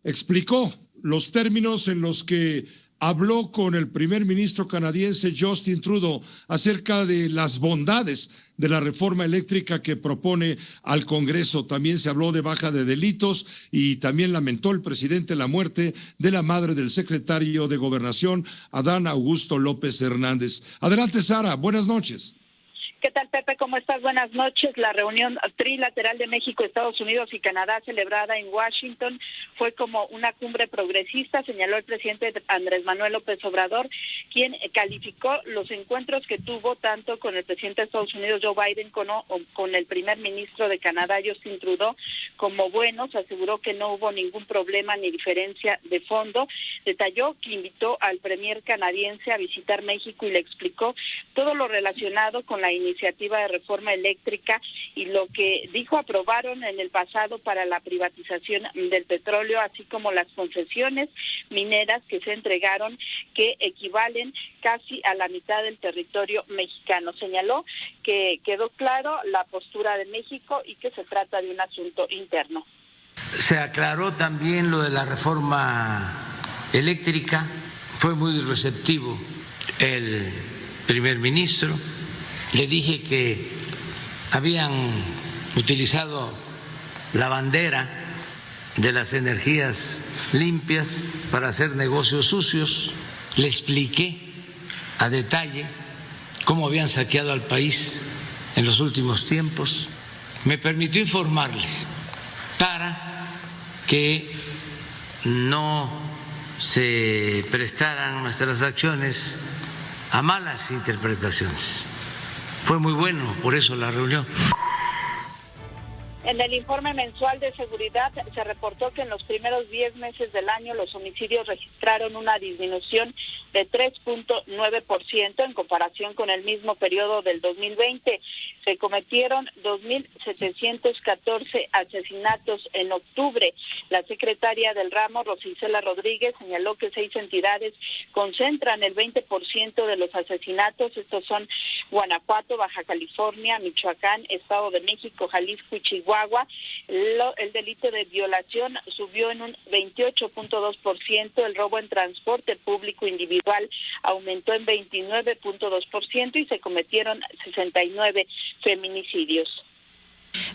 explicó los términos en los que habló con el primer ministro canadiense Justin Trudeau acerca de las bondades de la reforma eléctrica que propone al Congreso. También se habló de baja de delitos y también lamentó el presidente la muerte de la madre del secretario de Gobernación, Adán Augusto López Hernández. Adelante, Sara. Buenas noches. ¿Qué tal, Pepe? ¿Cómo estás? Buenas noches. La reunión trilateral de México, Estados Unidos y Canadá celebrada en Washington fue como una cumbre progresista, señaló el presidente Andrés Manuel López Obrador, quien calificó los encuentros que tuvo tanto con el presidente de Estados Unidos, Joe Biden, con el primer ministro de Canadá, Justin Trudeau, como buenos. Aseguró que no hubo ningún problema ni diferencia de fondo. Detalló que invitó al premier canadiense a visitar México y le explicó todo lo relacionado con la iniciativa de reforma eléctrica y lo que dijo aprobaron en el pasado para la privatización del petróleo, así como las concesiones mineras que se entregaron, que equivalen casi a la mitad del territorio mexicano. Señaló que quedó claro la postura de México y que se trata de un asunto interno. Se aclaró también lo de la reforma eléctrica, fue muy receptivo el primer ministro. Le dije que habían utilizado la bandera de las energías limpias para hacer negocios sucios. Le expliqué a detalle cómo habían saqueado al país en los últimos tiempos. Me permitió informarle para que no se prestaran nuestras acciones a malas interpretaciones. Fue muy bueno, por eso la reunión. En el informe mensual de seguridad se reportó que en los primeros 10 meses del año los homicidios registraron una disminución de 3.9% en comparación con el mismo periodo del 2020. Se cometieron 2.714 asesinatos en octubre. La secretaria del ramo, Rosicela Rodríguez, señaló que 6 entidades concentran el 20% de los asesinatos. Estos son Guanajuato, Baja California, Michoacán, Estado de México, Jalisco y Chihuahua. El delito de violación subió en un 28.2%, el robo en transporte público individual aumentó en 29.2% y se cometieron 69 feminicidios.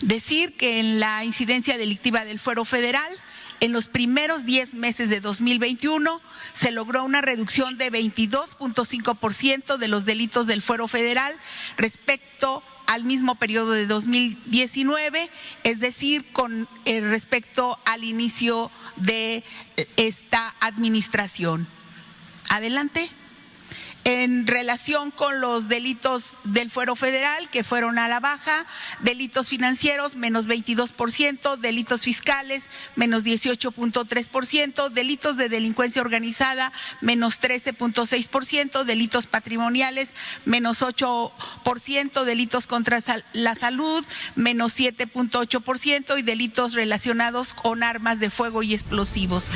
Decir que en la incidencia delictiva del Fuero Federal, en los primeros 10 meses de 2021 se logró una reducción de 22.5% de los delitos del Fuero Federal respecto al mismo periodo de 2019, es decir, con respecto al inicio de esta administración. Adelante. En relación con los delitos del fuero federal, que fueron a la baja, delitos financieros, menos 22%, delitos fiscales, menos 18.3%, delitos de delincuencia organizada, menos 13.6%, delitos patrimoniales, menos 8%, delitos contra la salud, menos 7.8% y delitos relacionados con armas de fuego y explosivos.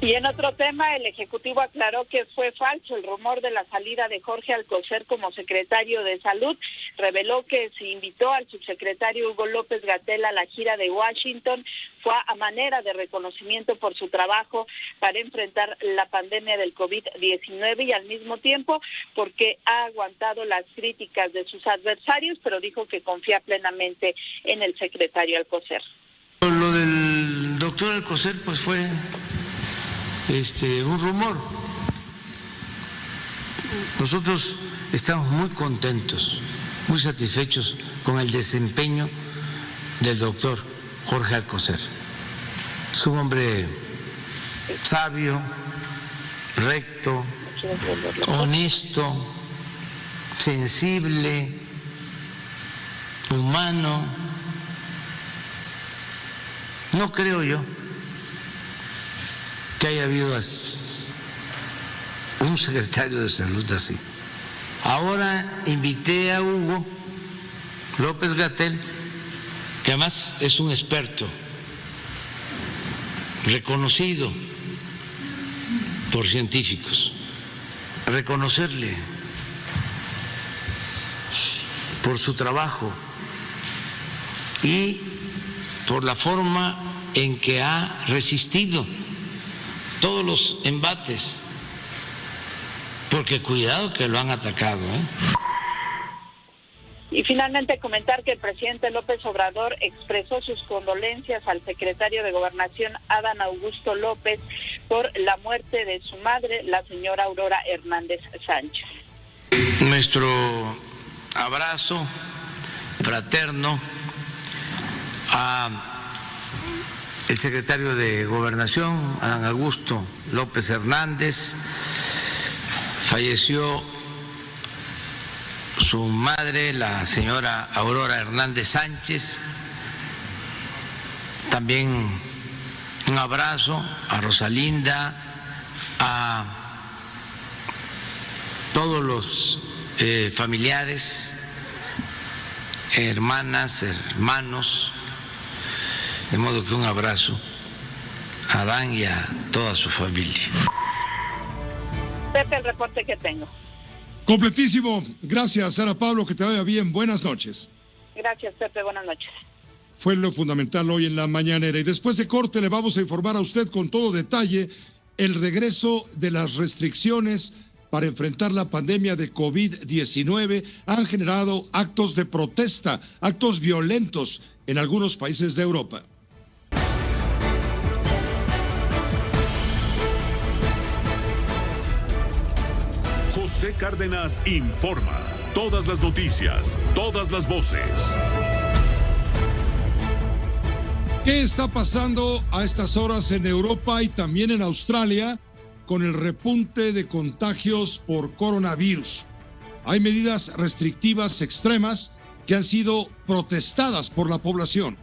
Y en otro tema, el Ejecutivo aclaró que fue falso el rumor de la salida de Jorge Alcocer como secretario de Salud. Reveló que se invitó al subsecretario Hugo López-Gatell a la gira de Washington. Fue a manera de reconocimiento por su trabajo para enfrentar la pandemia del COVID-19 y al mismo tiempo porque ha aguantado las críticas de sus adversarios, pero dijo que confía plenamente en el secretario Alcocer. Lo del doctor Alcocer pues fue un rumor. Nosotros estamos muy contentos, muy satisfechos con el desempeño del doctor Jorge Alcocer. Es un hombre sabio, recto, honesto, sensible, humano. No creo yo que haya habido un secretario de salud así. Ahora invité a Hugo López-Gatell, que además es un experto reconocido por científicos, a reconocerle por su trabajo y por la forma en que ha resistido todos los embates, porque cuidado que lo han atacado, Y finalmente comentar que el presidente López Obrador expresó sus condolencias al secretario de Gobernación, Adán Augusto López, por la muerte de su madre, la señora Aurora Hernández Sánchez. Nuestro abrazo fraterno a el secretario de Gobernación, Adán Augusto López Hernández. Falleció su madre, la señora Aurora Hernández Sánchez. También un abrazo a Rosalinda, a todos los familiares, hermanas, hermanos. De modo que un abrazo a Adán y a toda su familia. Pepe, el reporte que tengo. Completísimo. Gracias, Sara Pablo. Que te vaya bien. Buenas noches. Gracias, Pepe. Buenas noches. Fue lo fundamental hoy en la mañanera. Y después de corte le vamos a informar a usted con todo detalle el regreso de las restricciones para enfrentar la pandemia de COVID-19. Han generado actos de protesta, actos violentos en algunos países de Europa. José Cárdenas informa. Todas las noticias, todas las voces. ¿Qué está pasando a estas horas en Europa y también en Australia con el repunte de contagios por coronavirus? Hay medidas restrictivas extremas que han sido protestadas por la población.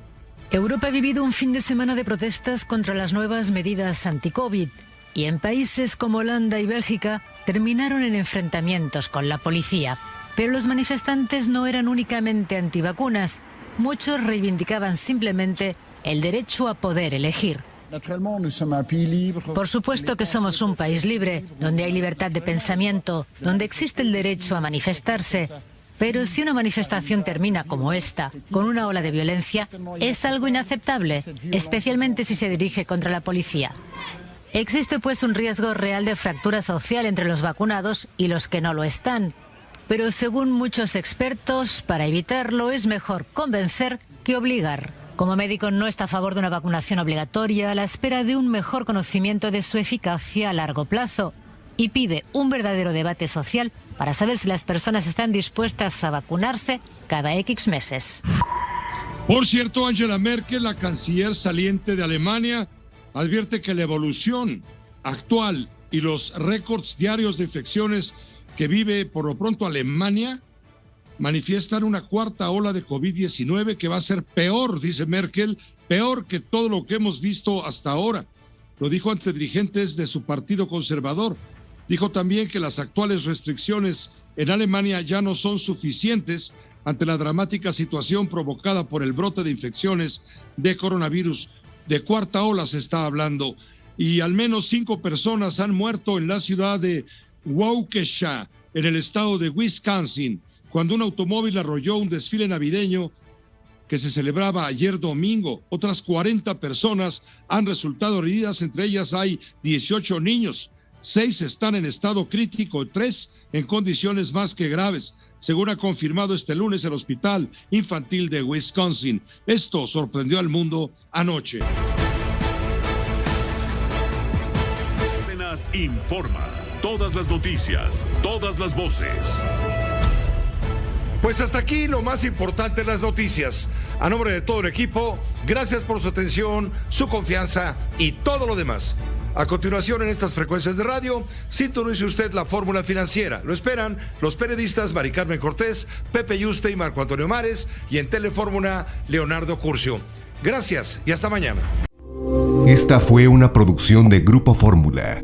Europa ha vivido un fin de semana de protestas contra las nuevas medidas anti-COVID y en países como Holanda y Bélgica terminaron en enfrentamientos con la policía. Pero los manifestantes no eran únicamente antivacunas. Muchos reivindicaban simplemente el derecho a poder elegir. Por supuesto que somos un país libre, donde hay libertad de pensamiento, donde existe el derecho a manifestarse. Pero si una manifestación termina como esta, con una ola de violencia, es algo inaceptable, especialmente si se dirige contra la policía. Existe pues un riesgo real de fractura social entre los vacunados y los que no lo están. Pero según muchos expertos, para evitarlo es mejor convencer que obligar. Como médico no está a favor de una vacunación obligatoria a la espera de un mejor conocimiento de su eficacia a largo plazo y pide un verdadero debate social para saber si las personas están dispuestas a vacunarse cada X meses. Por cierto, Angela Merkel, la canciller saliente de Alemania, advierte que la evolución actual y los récords diarios de infecciones que vive por lo pronto Alemania manifiestan una cuarta ola de COVID-19 que va a ser peor, dice Merkel, peor que todo lo que hemos visto hasta ahora. Lo dijo ante dirigentes de su partido conservador. Dijo también que las actuales restricciones en Alemania ya no son suficientes ante la dramática situación provocada por el brote de infecciones de coronavirus. De cuarta ola se está hablando y al menos 5 personas han muerto en la ciudad de Waukesha, en el estado de Wisconsin, cuando un automóvil arrolló un desfile navideño que se celebraba ayer domingo. Otras 40 personas han resultado heridas, entre ellas hay 18 niños. 6 están en estado crítico, 3 en condiciones más que graves, según ha confirmado este lunes el Hospital Infantil de Wisconsin. Esto sorprendió al mundo anoche. Cárdenas informa. Todas las noticias, todas las voces. Pues hasta aquí lo más importante en las noticias. A nombre de todo el equipo, gracias por su atención, su confianza y todo lo demás. A continuación, en estas frecuencias de radio, sintonice usted la Fórmula Financiera. Lo esperan los periodistas Mari Carmen Cortés, Pepe Yuste y Marco Antonio Mares, y en Telefórmula, Leonardo Curcio. Gracias y hasta mañana. Esta fue una producción de Grupo Fórmula.